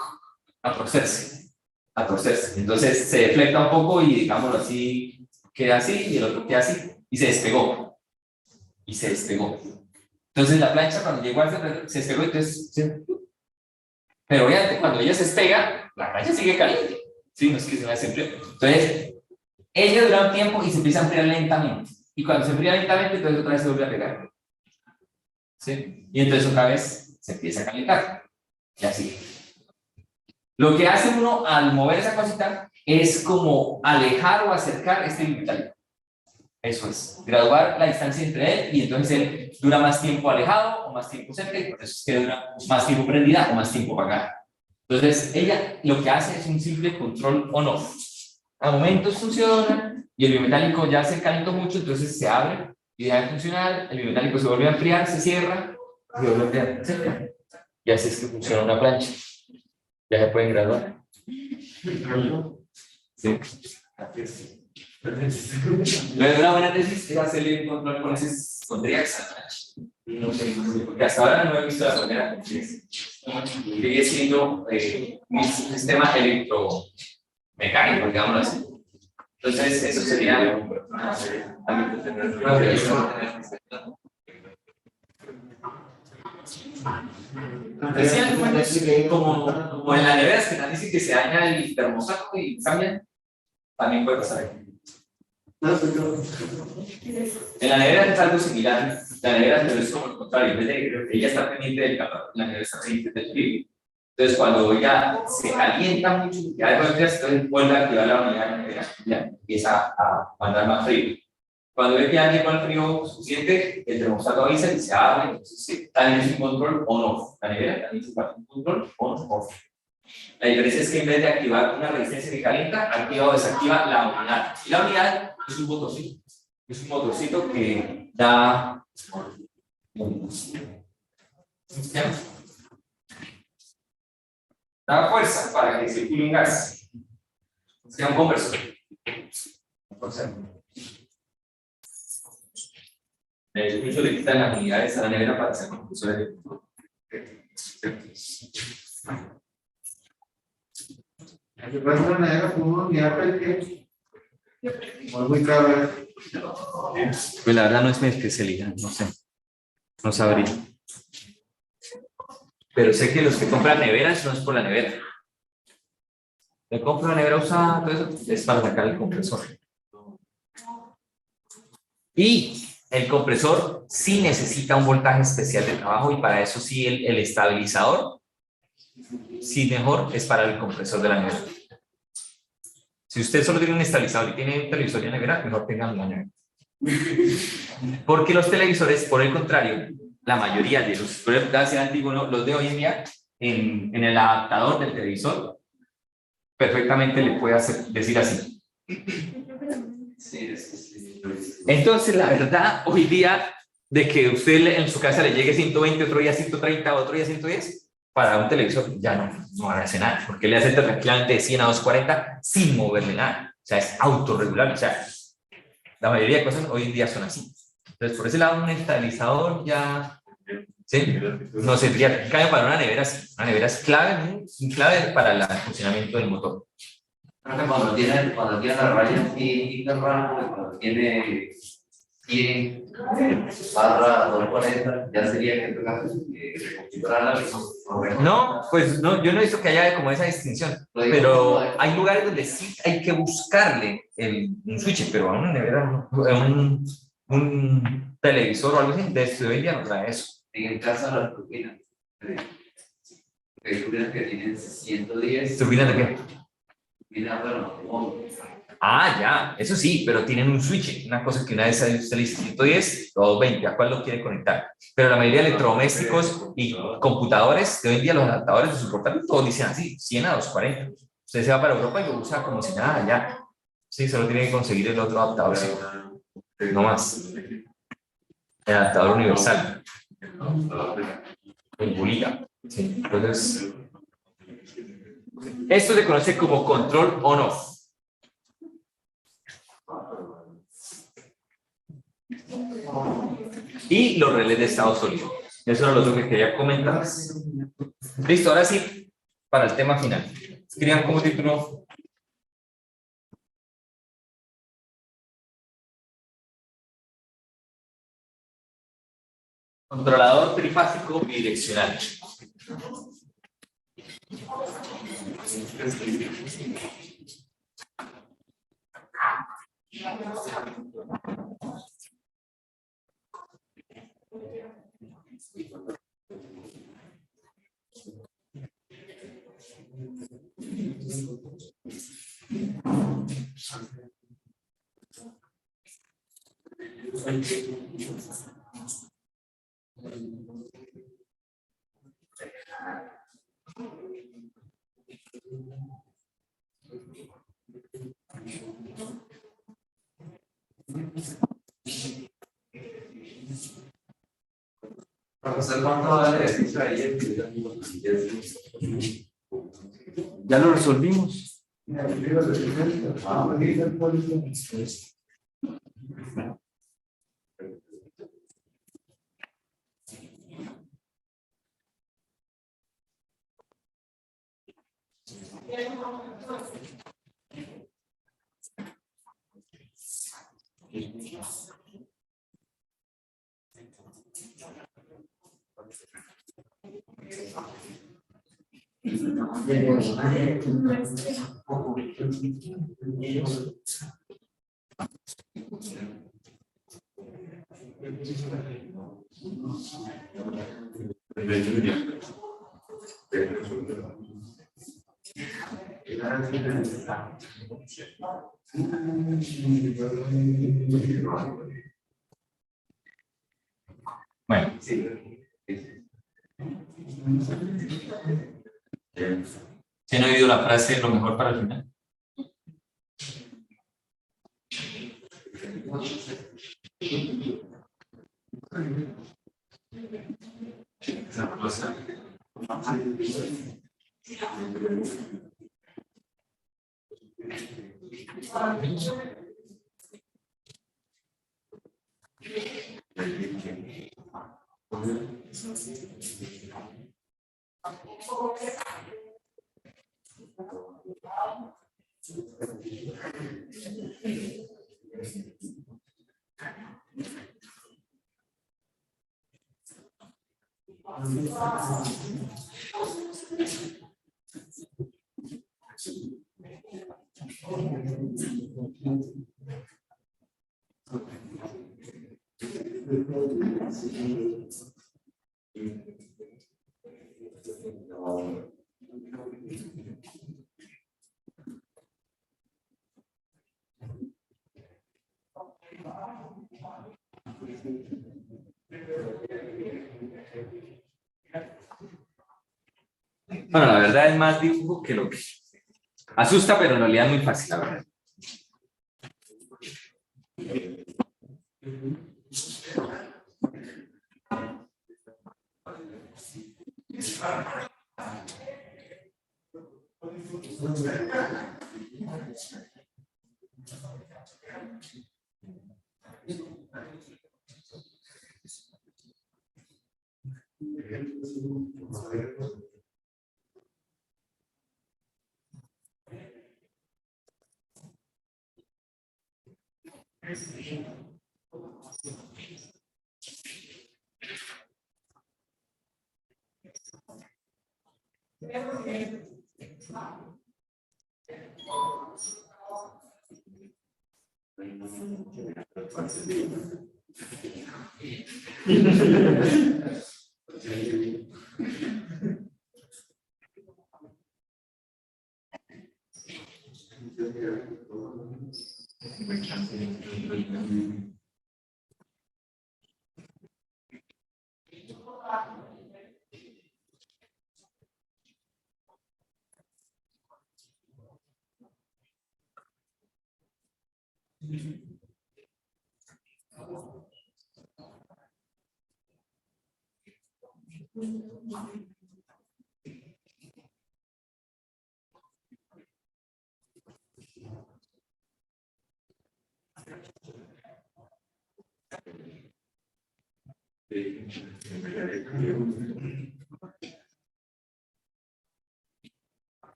a torcerse, Entonces se deflecta un poco y, digámoslo así, queda así y el otro queda así, y se despegó. Entonces la plancha cuando llegó al se despegó, entonces, ¿sí? Pero obviamente cuando ella se despega, la plancha sigue caliente, ¿sí? No es que sea simple. Entonces, ella dura un tiempo y se empieza a enfriar lentamente. Y cuando se enfría lentamente, entonces otra vez se vuelve a pegar. ¿Sí? Y entonces otra vez se empieza a calentar. Y así. Lo que hace uno al mover esa cosita es como alejar o acercar este metálico. Eso es. Graduar la distancia entre él y entonces él dura más tiempo alejado o más tiempo cerca y por eso es que dura más tiempo prendida o más tiempo apagada. Entonces ella lo que hace es un simple control on-off. A momentos funciona. Y el bimetálico ya se calentó mucho, entonces se abre y deja de funcionar, el bimetálico se vuelve a enfriar, se cierra, se vuelve a enfriar, se cierra. Y así es que funciona una plancha. Ya se pueden graduar. Sí. Una buena tesis es hacerle un control con Triax a la plancha. No sé, porque hasta ahora no he visto la manera que sigue siendo un sistema electromecánico, digámoslo así. Entonces, eso sería decían, como en la nevera que dicen que se daña el termostato y cambia, también puede pasar aquí. En la nevera es algo similar. La nevera pero es como lo contrario. En vez de ella está pendiente del calor, la nevera está pendiente del frío. Entonces, cuando ya se calienta mucho, ya después entonces vuelve a activar la unidad de la nevera, ya empieza a mandar más frío. Cuando ve que ya llegó el frío suficiente, el termostato avisa y se abre. Entonces, también es un control on-off. La nevera también es un control on-off. La diferencia es que en vez de activar una resistencia que calienta, activa o desactiva la unidad. Y la unidad es un botoncito. Es un motorcito que da fuerza para que circule un gas. Sea un conversor. Incluso le quitan las unidades a la nevera para hacer compresores. Yo paso una nevera con una unidad pequeña. Muy caro. Pues la verdad no es mi especialidad, no sé. No sabría. Pero sé que los que compran neveras no es por la nevera. Le compro una nevera usada, todo eso es para sacar el compresor. Y el compresor sí necesita un voltaje especial de trabajo y para eso sí el estabilizador, sí mejor es para el compresor de la nevera. Si usted solo tiene un estabilizador y tiene un televisor de nevera, mejor tengan la nevera. Porque los televisores, por el contrario, la mayoría de los televisores antiguos, ¿no? Los de hoy en día, en el adaptador del televisor, perfectamente le puede decir así. Entonces, la verdad, hoy día, de que usted en su casa le llegue 120, otro día 130, otro día 110, para un televisor ya no hace nada, porque le hace tranquilamente de 100 a 240 sin moverle nada. O sea, es autorregulable. O sea, la mayoría de cosas hoy en día son así. Entonces, por ese lado, un estabilizador ya ¿sí? No serviría. En cambio, para una nevera, sí. Una nevera es clave, clave para el funcionamiento del motor. Cuando tiene la raya así, cuando tiene 100 barra 240, ya sería que toca reconfigurarla. No, pues no, yo no he visto que haya como esa distinción, pero hay lugares donde sí hay que buscarle un switch, pero a una nevera, un televisor o algo así, desde hoy día no trae eso. En el caso de las turbinas, hay turbinas que tienen 110. ¿Turbinas de qué? Turbinas, bueno, Ah, ya, eso sí, pero tienen un switch, una cosa que una vez usted le dice 110 o 220, ¿a cuál lo quiere conectar? Pero la mayoría de electrodomésticos y computadores, de hoy en día los adaptadores de su portátil, todos dicen así, 100 a 240. Usted se va para Europa y lo usa como si nada, ya. Sí, solo tiene que conseguir el otro adaptador, sí. No más. El adaptador universal. El bolita. Sí, entonces, esto se conoce como control on-off. Y los relés de estado sólido. Eso era lo otro que quería comentar. Listo, ahora sí, para el tema final. Escriban como título. Controlador trifásico bidireccional. Profesor, ¿cuánto vale eso ahí? Ya lo resolvimos. Bueno, ¿se han oído la frase lo mejor para el final? Bueno, la verdad es más dibujo que lo que asusta, pero en realidad es muy fácil, la verdad.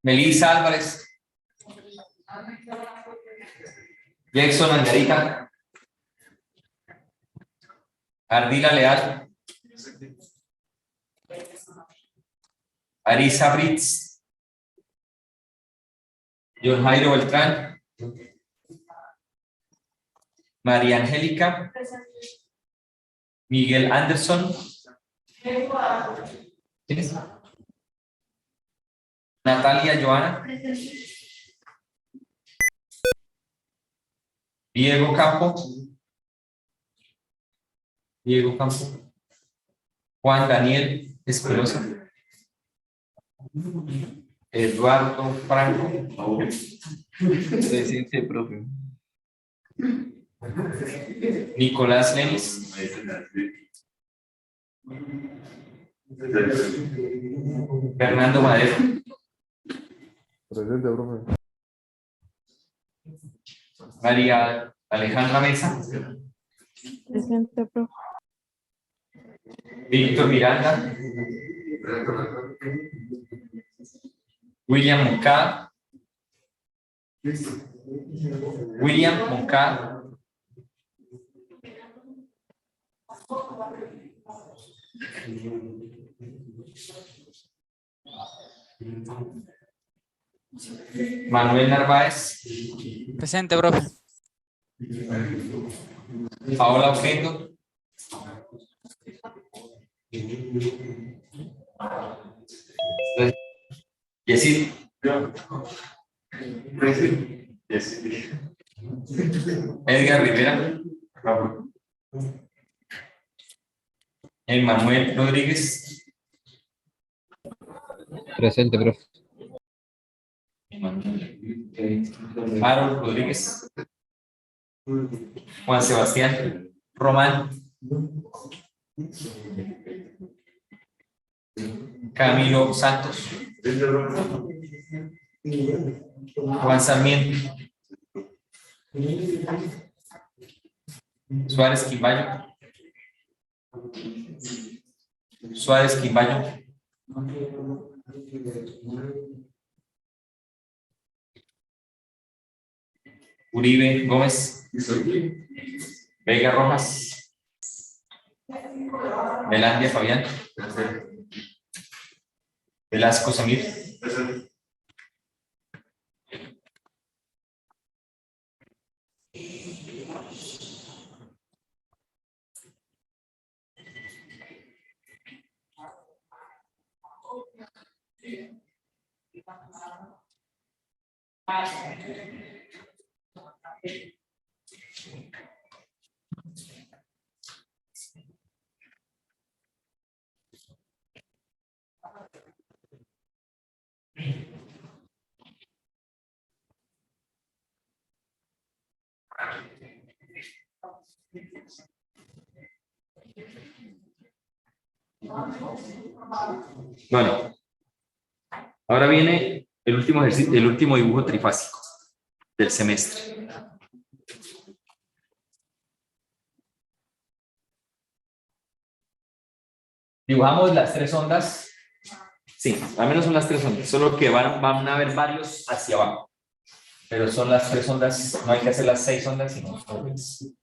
Melissa Álvarez, Jackson Angarica, Ardila Leal, Arisa Brits, John Jairo Beltrán, María Angélica, Miguel Anderson, ¿quién es? Natalia Joana, Diego Campo, Juan Daniel Espinosa, Eduardo Franco, presente, profe. Nicolás Lenis, Fernando Madero, Presente, profe. María Alejandra Mesa, Presente, profe. Víctor Miranda, William Moncada, William Moncada. Manuel Narváez. Presente, profe. Paola Oquendo. Yesid. Edgar Rivera. Emmanuel Rodríguez. Presente, profe. Harold Rodríguez. Juan Sebastián Román. Camilo Santos. Juan Sarmiento. Suárez Quimbayo. Suárez Quimbayo. Uribe Gómez. Vega Rojas. Melandia Fabián. Velasco Samir. Bueno, ahora viene el último ejercicio, el último dibujo trifásico del semestre. Dibujamos las tres ondas. Sí, al menos son las tres ondas, solo que van a haber varios hacia abajo. Pero son las tres ondas, no hay que hacer las 6 ondas, sino solo 3.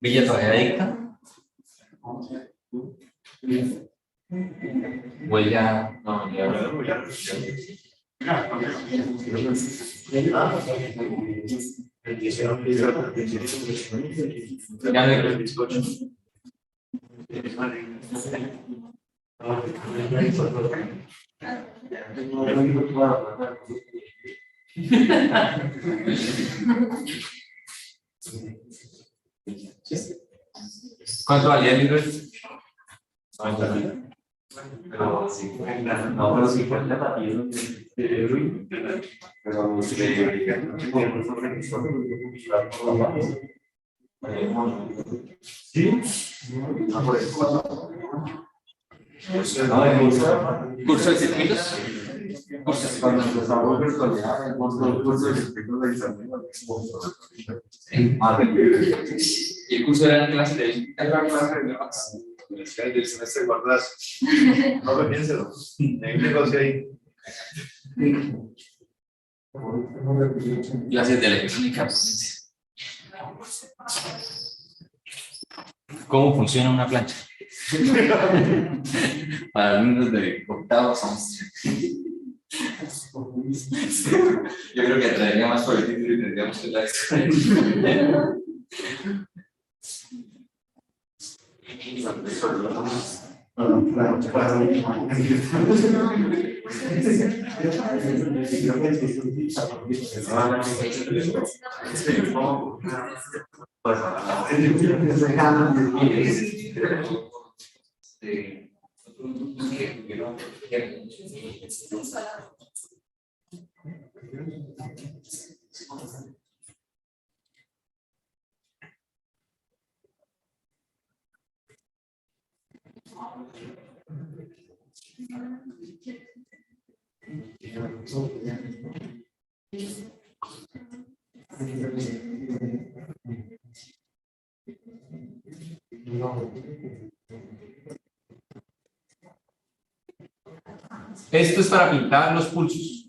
Villa todavía dicta. Huella. No, ya. Ya no hay bizcocho. ¿Cuánto valía el libro? Pero 50, no, pero 50 también. Pero sí, no por eso. ¿Curso de circuitos? Cursos. Cuando empezamos virtualidad, el curso de circuitos de ¿Y el curso era en clase de es la clase de Max. Del semestre guardas. No lo piénselo. Hay un negocio ahí. clases de electrónica? ¿Cómo funciona una plancha? Para alumnos de octavo semestre. Yo creo que traería más por el título y tendríamos que la historia. Esto es para pintar los pulsos.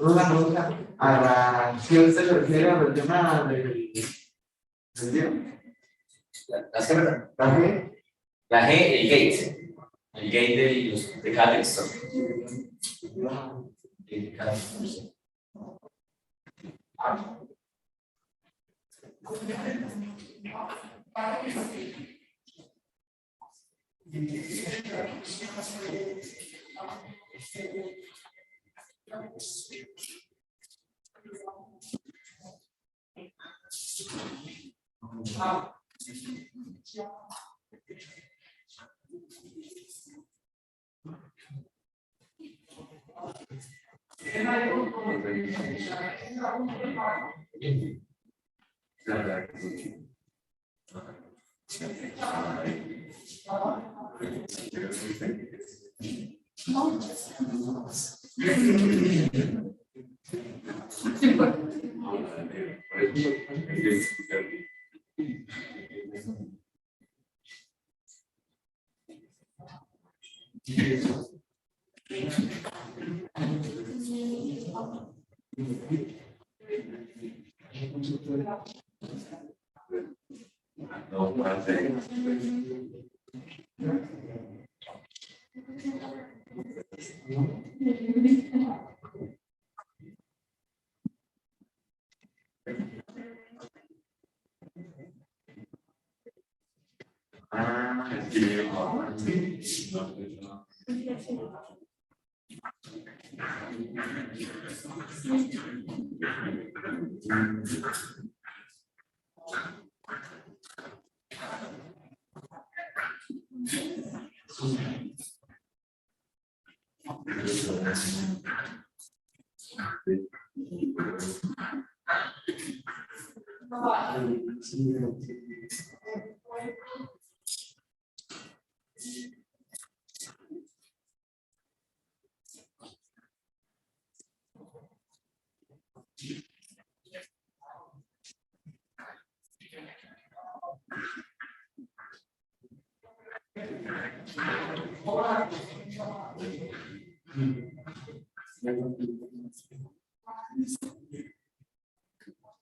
Una pregunta. A la ¿qué se refiere al tema del ¿Las cámaras? ¿también? La G, el gate. El gate de cada texto. De cada texto.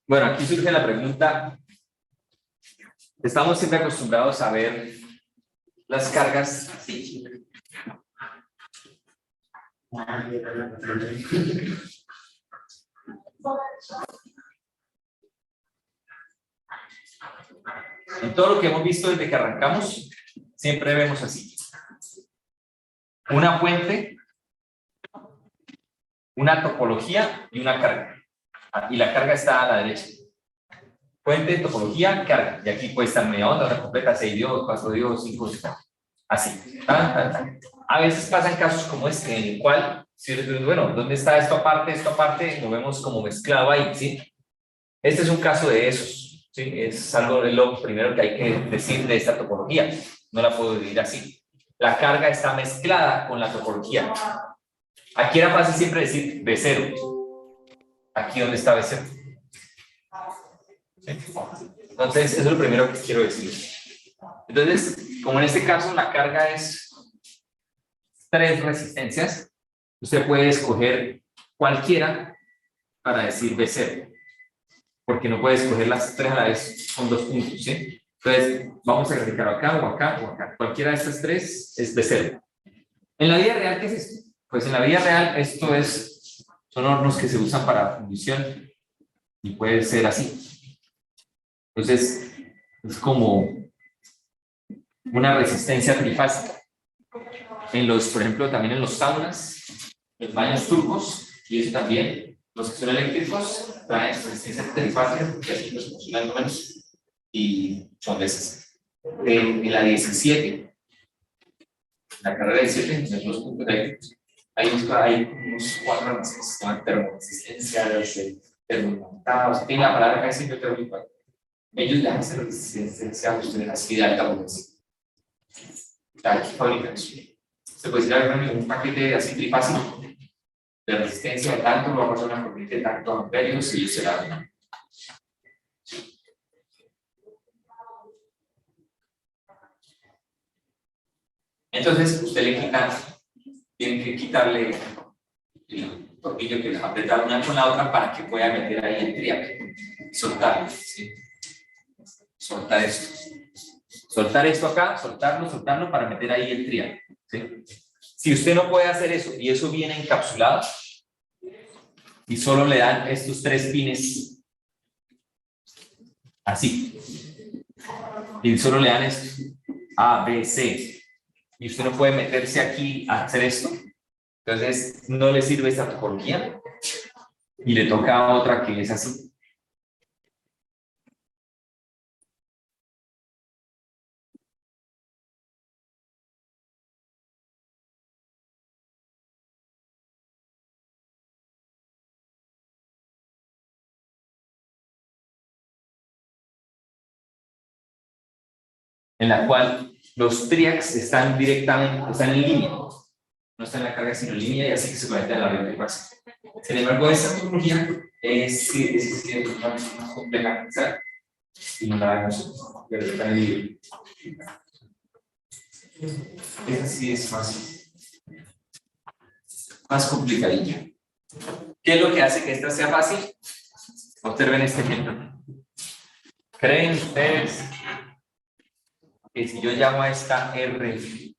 Bueno, aquí surge la pregunta. Estamos siempre acostumbrados a ver las cargas así. En todo lo que hemos visto desde que arrancamos, siempre vemos así. Una fuente, una topología y una carga. Y la carga está a la derecha. Fuente, topología, carga. Y aquí puede estar media onda, hora completa, 6 diodos, 4 diodos, 5 diodos. Así. A veces pasan casos como este, en el cual, si bueno, ¿dónde está esto aparte? Esto aparte, lo vemos como mezclado ahí, ¿sí? Este es un caso de esos, ¿sí? Es algo de lo primero que hay que decir de esta topología. No la puedo dividir así. La carga está mezclada con la topología. Aquí era fácil siempre decir B0. Aquí donde está B0. ¿Sí? Entonces, eso es lo primero que quiero decir. Entonces, como en este caso la carga es 3 resistencias, usted puede escoger cualquiera para decir B0. Porque no puede escoger las 3 a la vez, son 2 puntos, ¿sí? Entonces, vamos a graficarlo acá o acá o acá. Cualquiera de estas 3 es B0. En la vida real, ¿qué es esto? Pues en la vida real esto son hornos que se usan para fundición y puede ser así. Entonces, es como una resistencia trifásica. Por ejemplo, también en los saunas, los baños turcos, y eso también, los que son eléctricos traen resistencia trifásica, porque así los funcionan menos, y son de esas. En la 17, la carrera 17, en los puntos eléctricos, hay unos 4 almacenes que se llaman termoresistencias, termoimpactados, tienen la palabra acá siempre termoimpactados. Ellos dejan ser resistencia a ustedes así de alta potencia. Aquí fabrican eso. Se puede decir un paquete así trifásico de resistencia de tanto, lo va a pasar una corriente de tanto amperios y se la. Entonces, usted le quita, tiene que quitarle tornillo que apretar una con la otra para que pueda meter ahí el triac. Soltarlo, ¿sí? Soltar esto. Soltar esto acá, soltarlo para meter ahí el triac, ¿sí? Si usted no puede hacer eso y eso viene encapsulado y solo le dan estos 3 pines así y solo le dan esto A, B, C y usted no puede meterse aquí a hacer esto, entonces no le sirve esta topología y le toca otra que es así. En la cual los triacs están directamente, están en línea, no están en la carga sino en línea y así que se conectan a la red de base. Sin embargo, esta topología es más compleja, ¿sabes? Y no la vemos, pero está en el libro. Esa sí es más complicadilla. ¿Qué es lo que hace que esta sea fácil? Observen este ejemplo. ¿Creen ustedes que si yo llamo a esta R, y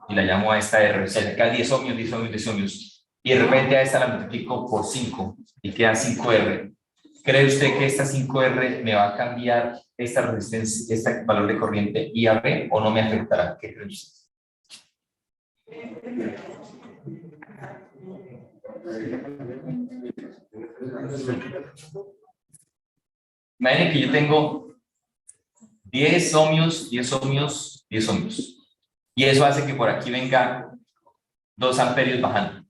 la llamo a esta R, o sea, acá 10 ohmios, y de repente a esta la multiplico por 5 y queda 5R, ¿cree usted que esta 5R me va a cambiar esta resistencia, este valor de corriente IAB o no me afectará? ¿Qué cree usted? Imaginen que yo tengo 10 ohmios, y eso hace que por aquí venga 2 amperios bajando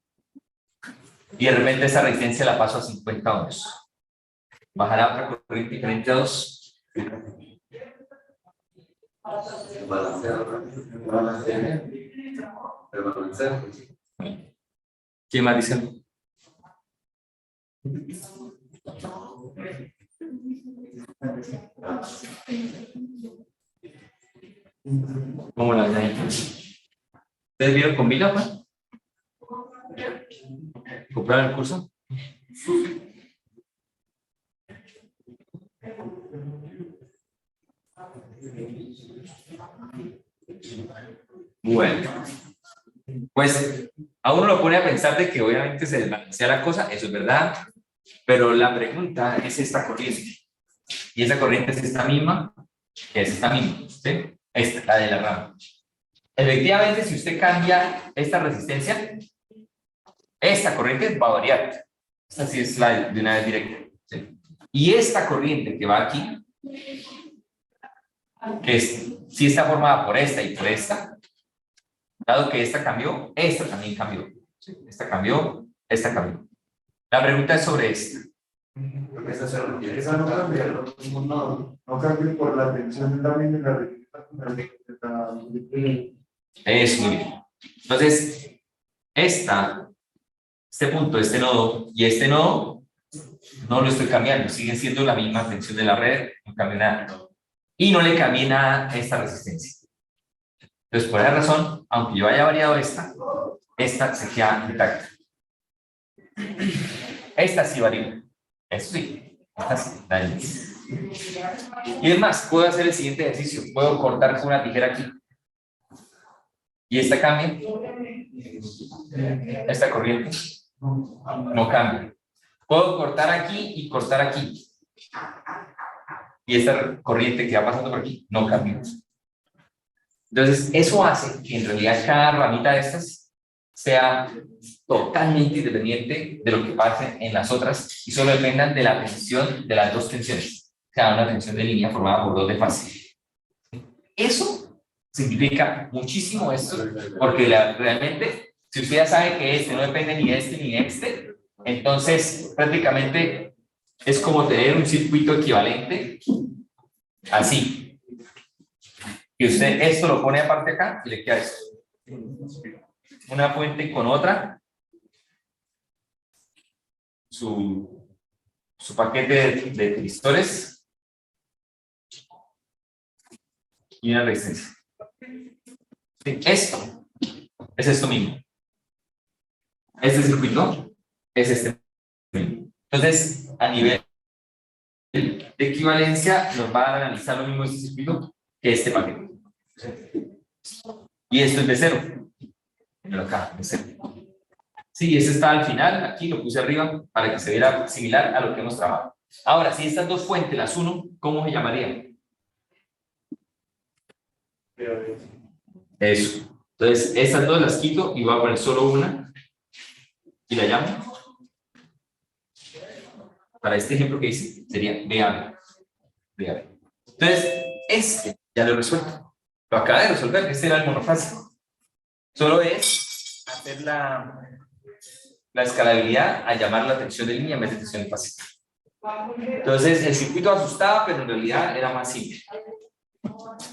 y de repente esa resistencia la paso a 50 ohmios. ¿Bajará otra corriente diferente a 2? ¿Quién más dice? ¿Cómo la ven ahí? ¿Ustedes vieron con Vila, pues? ¿Compraron el curso? Bueno, pues a uno lo pone a pensar de que obviamente se desbalancea la cosa, eso es verdad, pero la pregunta es esta corriente, y esa corriente es esta misma, que es esta misma, ¿sí? Esta, la de la rama. Efectivamente, si usted cambia esta resistencia, esta corriente va a variar. Esta sí es la de una vez directa, ¿sí? Y esta corriente que va aquí, que sí está formada por esta y por esta, dado que esta cambió, esta también cambió, ¿sí? Esta cambió, esta cambió. La pregunta es sobre esta. Esa no cambia, no cambia por la tensión también de la Es muy bien. Entonces, este punto, este nodo y este nodo, no lo estoy cambiando, siguen siendo la misma tensión de la red, no cambia nada. Y no le cambié nada a esta resistencia. Entonces, por esa razón, aunque yo haya variado esta se queda intacta. Esta sí varía. Eso sí, esta sí, daño. Y es más, puedo hacer el siguiente ejercicio. Puedo cortar con una tijera aquí. Y esta cambia. Esta corriente no cambia. Puedo cortar aquí y cortar aquí. Y esta corriente que va pasando por aquí no cambia. Entonces, eso hace que en realidad cada ramita de estas sea totalmente independiente de lo que pase en las otras y solo dependan de la tensión de las dos tensiones. O sea, una tensión de línea formada por 2 de fase. Eso simplifica muchísimo esto, porque realmente, si usted ya sabe que este no depende ni de este ni de este, entonces prácticamente es como tener un circuito equivalente así. Y usted esto lo pone aparte acá y le queda esto. Una fuente con otra. Su paquete de tristores. Y una resistencia. Sí, esto es esto mismo. Este circuito es este. Entonces, a nivel de equivalencia, nos va a analizar lo mismo este circuito que este paquete. Y esto es de cero. Pero acá, de cero. Sí, ese está al final, aquí lo puse arriba para que se viera similar a lo que hemos trabajado. Ahora, si estas dos fuentes las uno, ¿cómo se llamarían? Eso. Entonces, estas dos las quito y voy a poner solo una y la llamo. Para este ejemplo que hice, sería BAB. Entonces, este ya lo he resuelto. Lo acabo de resolver, este era el monofásico. Solo es hacer la escalabilidad a llamar la tensión de línea en vez de tensión de fase. Entonces, el circuito asustaba, pero en realidad era más simple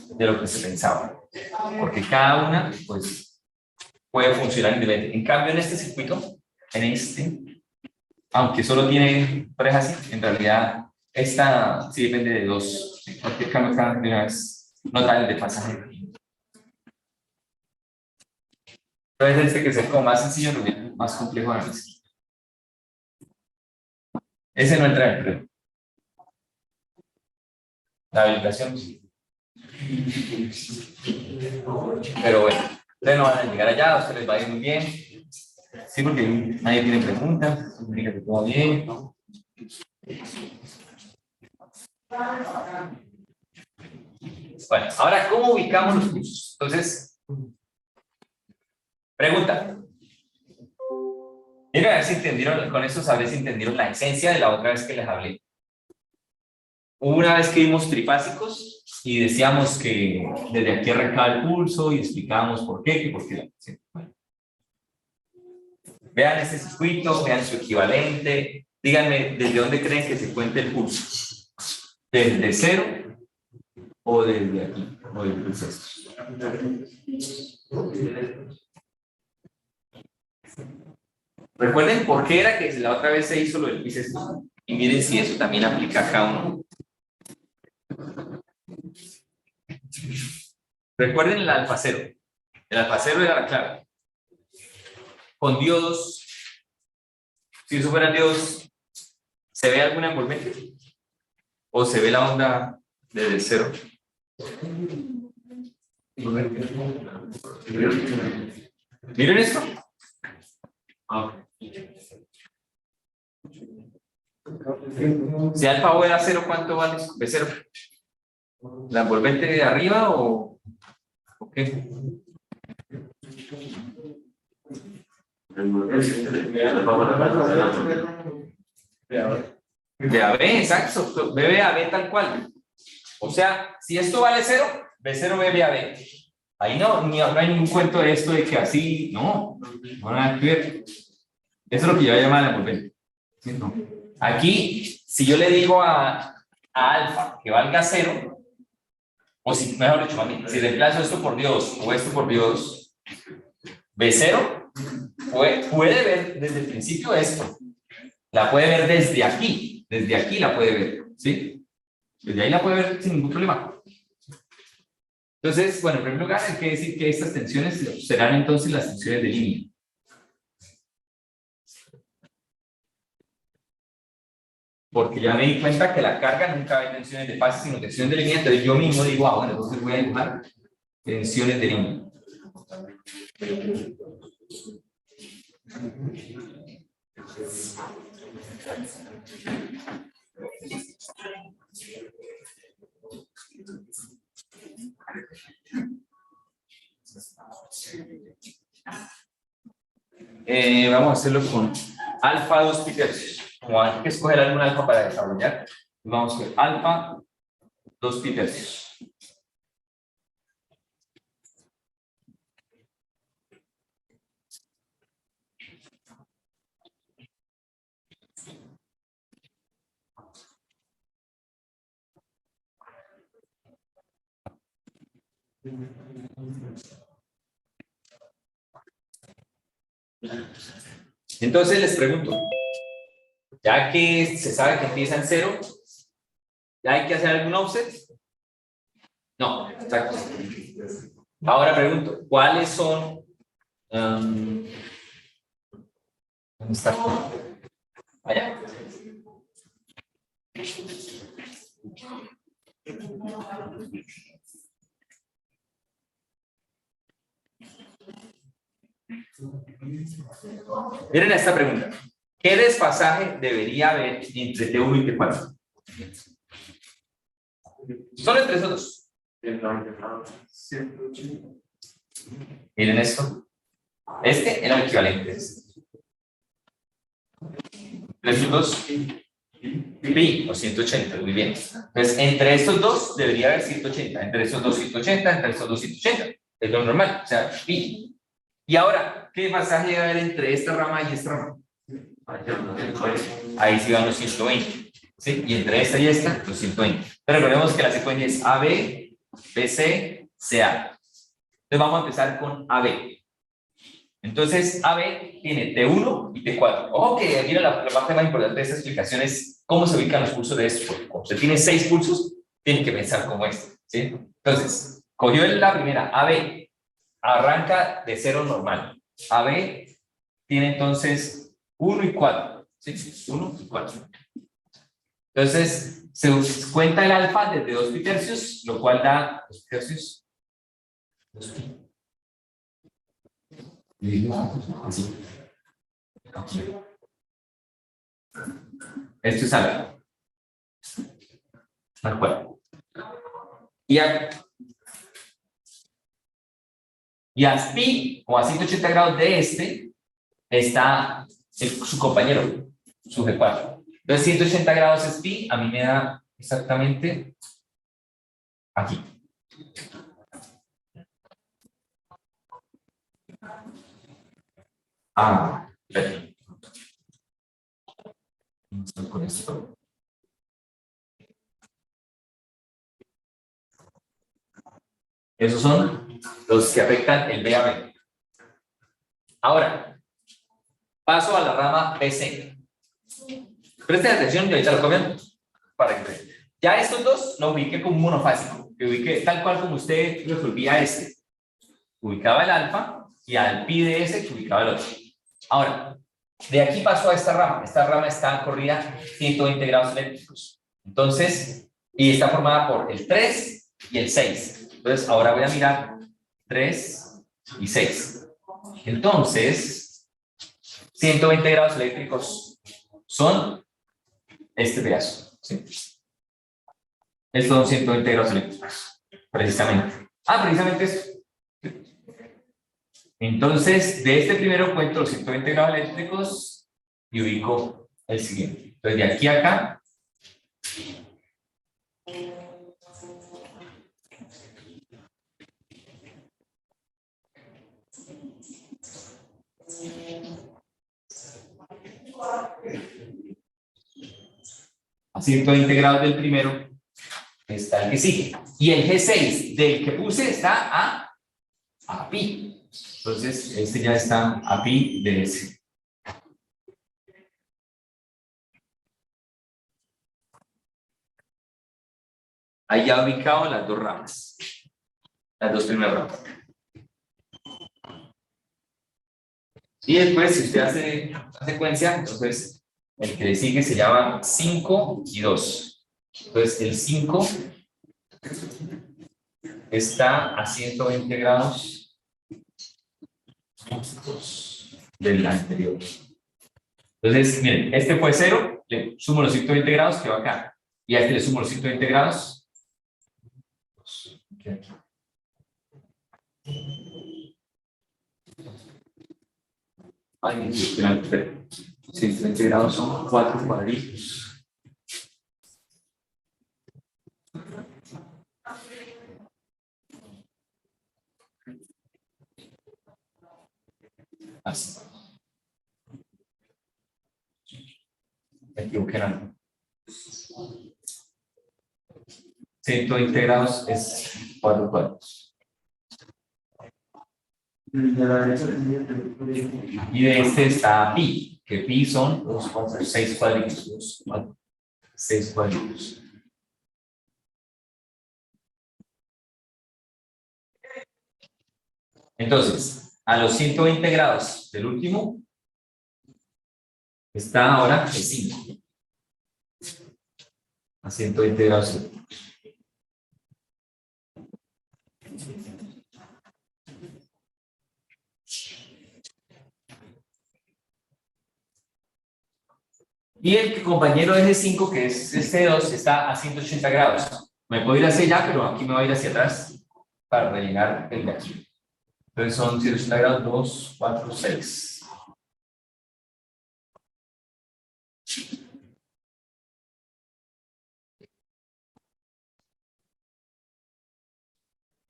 de lo que se pensaba. Porque cada una, pues, puede funcionar independientemente. En cambio, en este circuito, aunque solo tiene 3 así, en realidad, esta sí depende de 2. Cualquier cambio acá de una vez nota el desfasaje. Entonces, este que es como más sencillo, lo más complejo de análisis. Ese no entra en el prueba. La habilitación sí. Pero bueno, ustedes no van a llegar allá, a ustedes les va a ir muy bien. Sí, porque nadie tiene preguntas, significa que todo bien. Bueno, ahora, ¿cómo ubicamos los cursos? Entonces, pregunta. Miren a ver si entendieron, con esto sabré si entendieron la esencia de la otra vez que les hablé. Una vez que vimos trifásicos y decíamos que desde aquí arrancaba el pulso y explicábamos por qué, por qué. ¿Sí? Bueno. Vean este circuito, vean su equivalente. Díganme, ¿desde dónde creen que se cuente el pulso? ¿Desde cero o desde aquí? O desde el sexto. Recuerden por qué era que la otra vez se hizo lo del bisexto. Y miren si eso también aplica a cada uno. Recuerden el alfa cero. El alfa cero era la clave. Con diodos, si eso fueran diodos, ¿se ve alguna envolvente? ¿O se ve la onda desde el cero? ¿Miren esto? Si alfa O era cero, ¿cuánto vale de cero? ¿La envolvente de arriba o qué? De AB, exacto. BB tal cual. O sea, si esto vale 0, B0 BB. Ahí no hay ningún cuento de esto de que así, no nada que ver. Eso es lo que yo voy a llamar la envolvente. ¿Sí? No. Aquí, si yo le digo a alfa que valga 0, o si, mejor dicho, si reemplazo esto por Dios o esto por Dios, B0 puede ver desde el principio esto. La puede ver desde aquí la puede ver, ¿sí? Desde ahí la puede ver sin ningún problema. Entonces, bueno, en primer lugar hay que decir que estas tensiones serán entonces las tensiones de línea. Porque ya me di cuenta que la carga nunca hay tensiones de fase, sino tensiones de línea, entonces yo mismo digo, bueno, entonces voy a dibujar tensiones de línea. Vamos a hacerlo con alfa 2 pi tercios. Como hay que escoger algún alfa para desarrollar, vamos a escoger alfa 2 pi tercios. Entonces les pregunto, ya que se sabe que empieza en 0, ¿ya hay que hacer algún offset? No, exacto. Ahora pregunto, ¿cuáles son? ¿Dónde está? Allá. Miren esta pregunta. ¿Qué desfasaje debería haber entre T1 y T4? Solo entre esos dos. Miren esto. Este era el equivalente. Entre estos dos, pi o 180, muy bien. Entonces, entre estos dos debería haber 180. Entre estos dos, 180. Entre estos dos, 180. Es lo normal, o sea, pi. Y ahora, ¿qué desfasaje debe haber entre esta rama y esta rama? Ahí sí van los 120. ¿Sí? Y entre esta y esta, los 120. Pero recordemos que la secuencia es AB, BC, CA. Entonces vamos a empezar con AB. Entonces AB tiene T1 y T4. Ojo que mira la parte más importante de esta explicación es cómo se ubican los pulsos de esto. Porque como usted tiene 6 pulsos, tiene que pensar como este. ¿Sí? Entonces, cogió la primera, AB. Arranca de 0 normal. AB tiene entonces 1 y 4. ¿Sí? 1 y 4. Entonces, se cuenta el alfa desde 2 pi tercios, lo cual da 2 pi tercios. 2 pi. Así. Esto es alfa. Tal cual. Y a pi, o a 180 grados de este, está su compañero, su G4. Entonces, 180 grados es pi, a mí me da exactamente aquí. Espera. Con esto. Esos son los que afectan el B a B. Ahora, paso a la rama BC. Presten atención y ahorita lo copian para que vean. Ya estos dos lo ubiqué como monofásico, que ubiqué tal cual como usted resolvía este. Ubicaba el alfa y al pi de ese que ubicaba el otro. Ahora, de aquí pasó a esta rama. Esta rama está corrida 120 grados eléctricos. Entonces, y está formada por el 3 y el 6. Entonces, ahora voy a mirar 3 y 6. Entonces, 120 grados eléctricos son este pedazo. ¿Sí? Estos son 120 grados eléctricos. Precisamente. Precisamente esto. Entonces, de este primero cuento los 120 grados eléctricos y ubico el siguiente. Entonces, de aquí a acá. A 120 grados del primero está el que sigue. Y el G6 del que puse está a pi. Entonces, este ya está a pi de ese. Ahí ya he ubicado las dos ramas. Las dos primeras ramas. Y después, si usted hace la secuencia, entonces el que le sigue se llama 5 y 2. Entonces, el 5 está a 120 grados del anterior. Entonces, miren, este fue 0, le sumo los 120 grados que va acá. Y a este le sumo los 120 grados. Ay, 120 grados son 4 cuadritos. Así. Me equivoqué en algo. 120 grados es 4 cuadros. Y de este está pi, que pi son 6 cuadritos. 6 cuadritos. Entonces, a los 120 grados del último, está ahora en 5. A 120 grados. Y el compañero de G5, que es este 2, está a 180 grados. Me puedo ir hacia allá, pero aquí me voy a ir hacia atrás para rellenar el de aquí. Entonces son 180 grados, 2, 4, 6.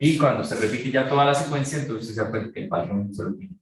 Y cuando se repite ya toda la secuencia, entonces se aprende que el patrón se repite.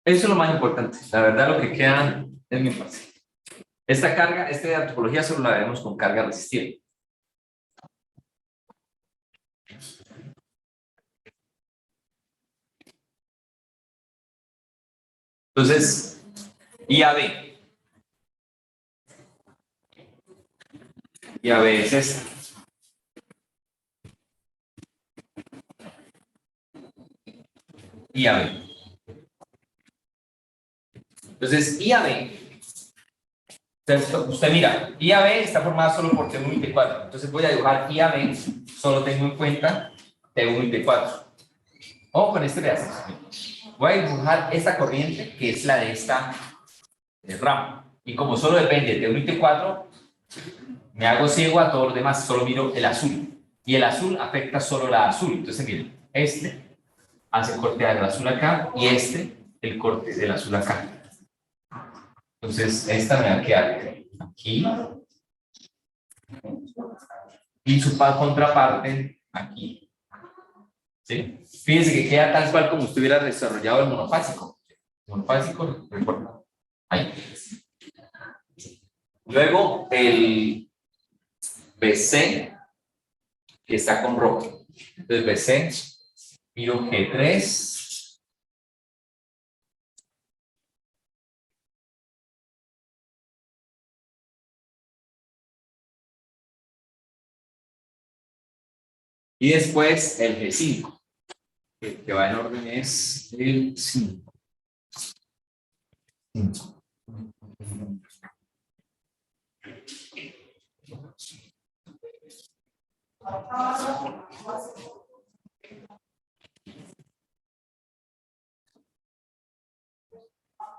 Eso es lo más importante. La verdad, lo que queda es muy fácil. Esta carga, de antropología, solo la veremos con carga resistiva. Entonces, IAB. IAB es esta. IAB. Entonces, IAB. Usted mira, IAB está formada solo por T1 y T4. Entonces voy a dibujar IAB, solo tengo en cuenta T1 y T4. Ojo con este pedazo. Voy a dibujar esta corriente, que es la de esta rama. Y como solo depende de T1 y T4, me hago ciego a todos los demás, solo miro el azul. Y el azul afecta solo la azul. Entonces, miren, este hace el corte del azul acá y este el corte del azul acá. Entonces, esta me va a quedar aquí. Y su contraparte aquí. ¿Sí? Fíjense que queda tal cual como si hubiera desarrollado el monofásico. El monofásico, recuerda. Ahí. Luego, el BC, que está con rojo. Entonces, BC, miro G3. Y después el G5. El que va en orden es el 5.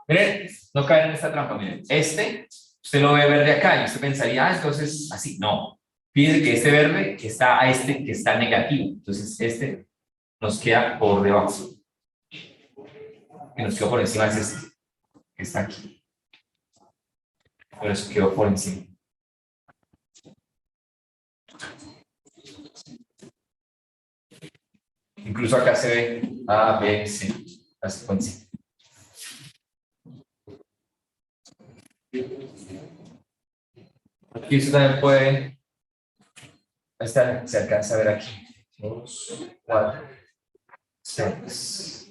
Miren, no caen en esta trampa. Miren, usted lo ve verde acá y usted pensaría, entonces así. No. Fíjense que este verde está a este que está negativo. Entonces este nos queda por debajo. Y nos quedó por encima de este que está aquí. Por eso quedó por encima. Incluso acá se ve A, B, C, la secuencia. Aquí usted también puede, se alcanza a ver aquí. 2, 4, 6.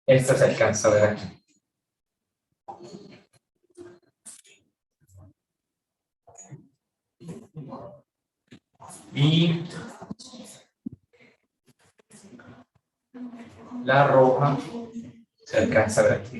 Esta se alcanza a ver aquí. Y La roja se alcanza a ver aquí.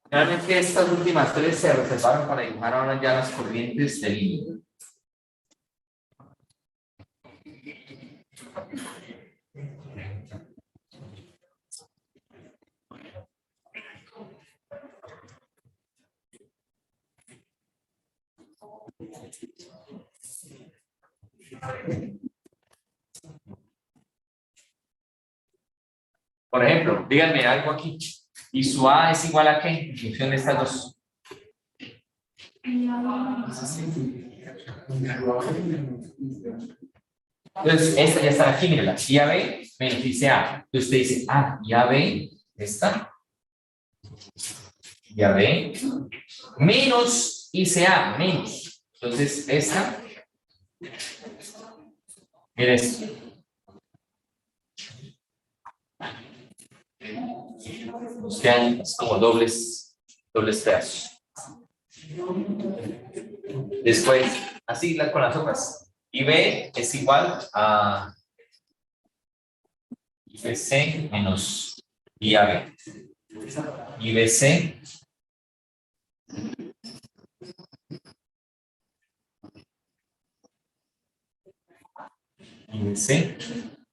Realmente estas últimas tres se reservaron para dibujar ahora ya las corrientes de línea. Por ejemplo, díganme algo aquí. ¿Y su A es igual a qué? En función de estas dos. Entonces, esta ya está aquí, mírala. Y AB menos ICA. Entonces usted dice, y AB, esta. Y AB menos ICA, menos. Entonces, esta. Mira esto. Nos quedan como dobles pedazos. Después, así con las hojas. IB es igual a IBC menos IAB. IBC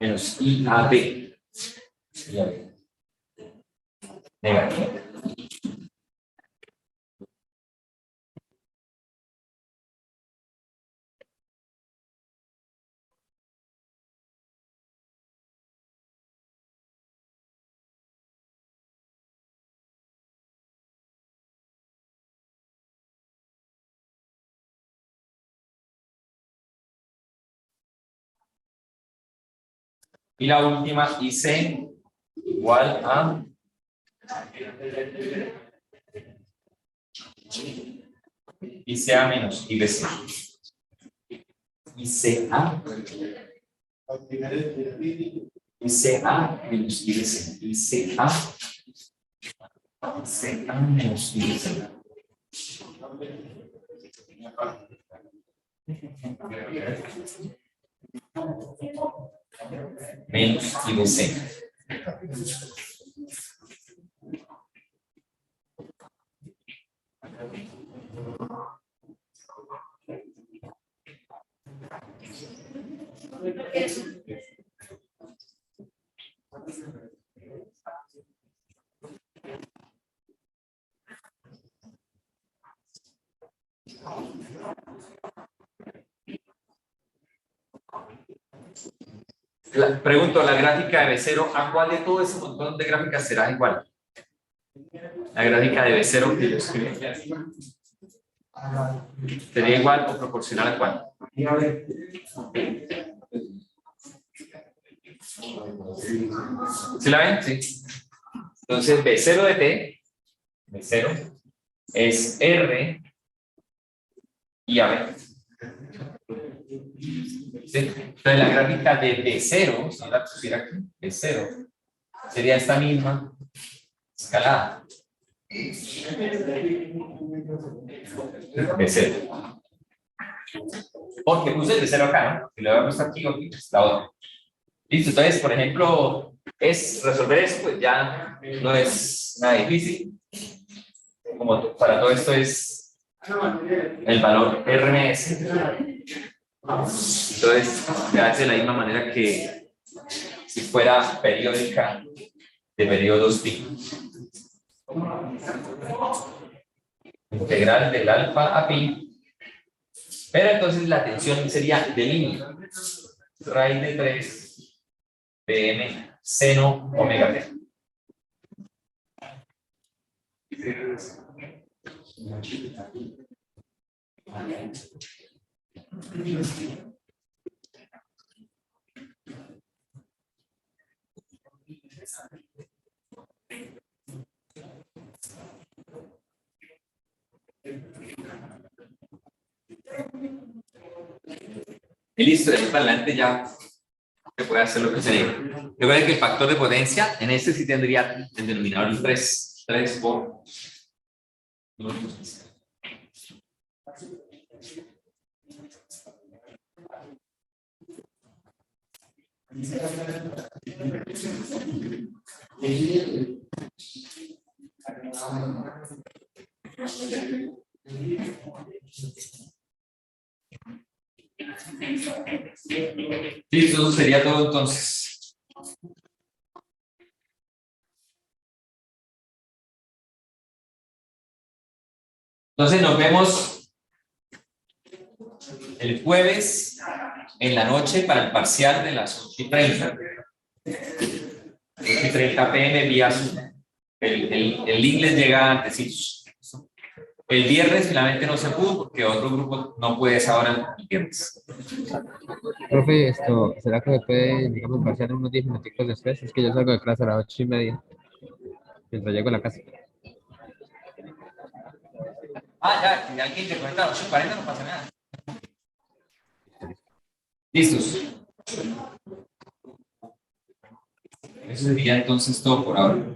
menos IAB. Negativo. Y la última, IC igual a ICA menos IBC. ICA menos IBC. ICA menos IBC. Menos IBC. Pregunto, la gráfica de B0, ¿a cuál de todo ese montón de gráficas será igual? La gráfica de B0 que yo escribí. ¿Sería igual o proporcional a cuál? ¿Sí la ven? Sí. Entonces, B0 de T, B0, es R y AB. ¿Sí? Entonces, la gráfica de B0, si la pusiera aquí, B0, sería esta misma escalada. B0. Porque puse el B0 acá, ¿no? Si lo había puesto aquí, aquí, pues la otra. Listo, entonces, por ejemplo, resolver eso, pues ya no es nada difícil. Como para todo esto es el valor RMS. Entonces, se hace de la misma manera que si fuera periódica de periodos pi. Integral del alfa a pi. Pero entonces la tensión sería de línea. Raíz de 3 pm seno omega t. Y listo, de ahí para adelante ya se puede hacer lo que se diga. Recuerden que el factor de potencia, en este sí tendría el denominador 3. 3 por... Listo, eso sería todo entonces. Entonces nos vemos el jueves en la noche para el parcial de las 8:30. 8:30 p.m. vía Zoom. El link les llega antecitos. El viernes finalmente no se pudo porque otro grupo no puede esa hora el viernes. Profe, ¿será que me puede, digamos, pasar unos 10 minuticos después? Es que yo salgo de clase a las 8:30, mientras llego a la casa. Ya, alguien te conecta a 8:40, no pasa nada. Listos. Eso sería entonces todo por ahora.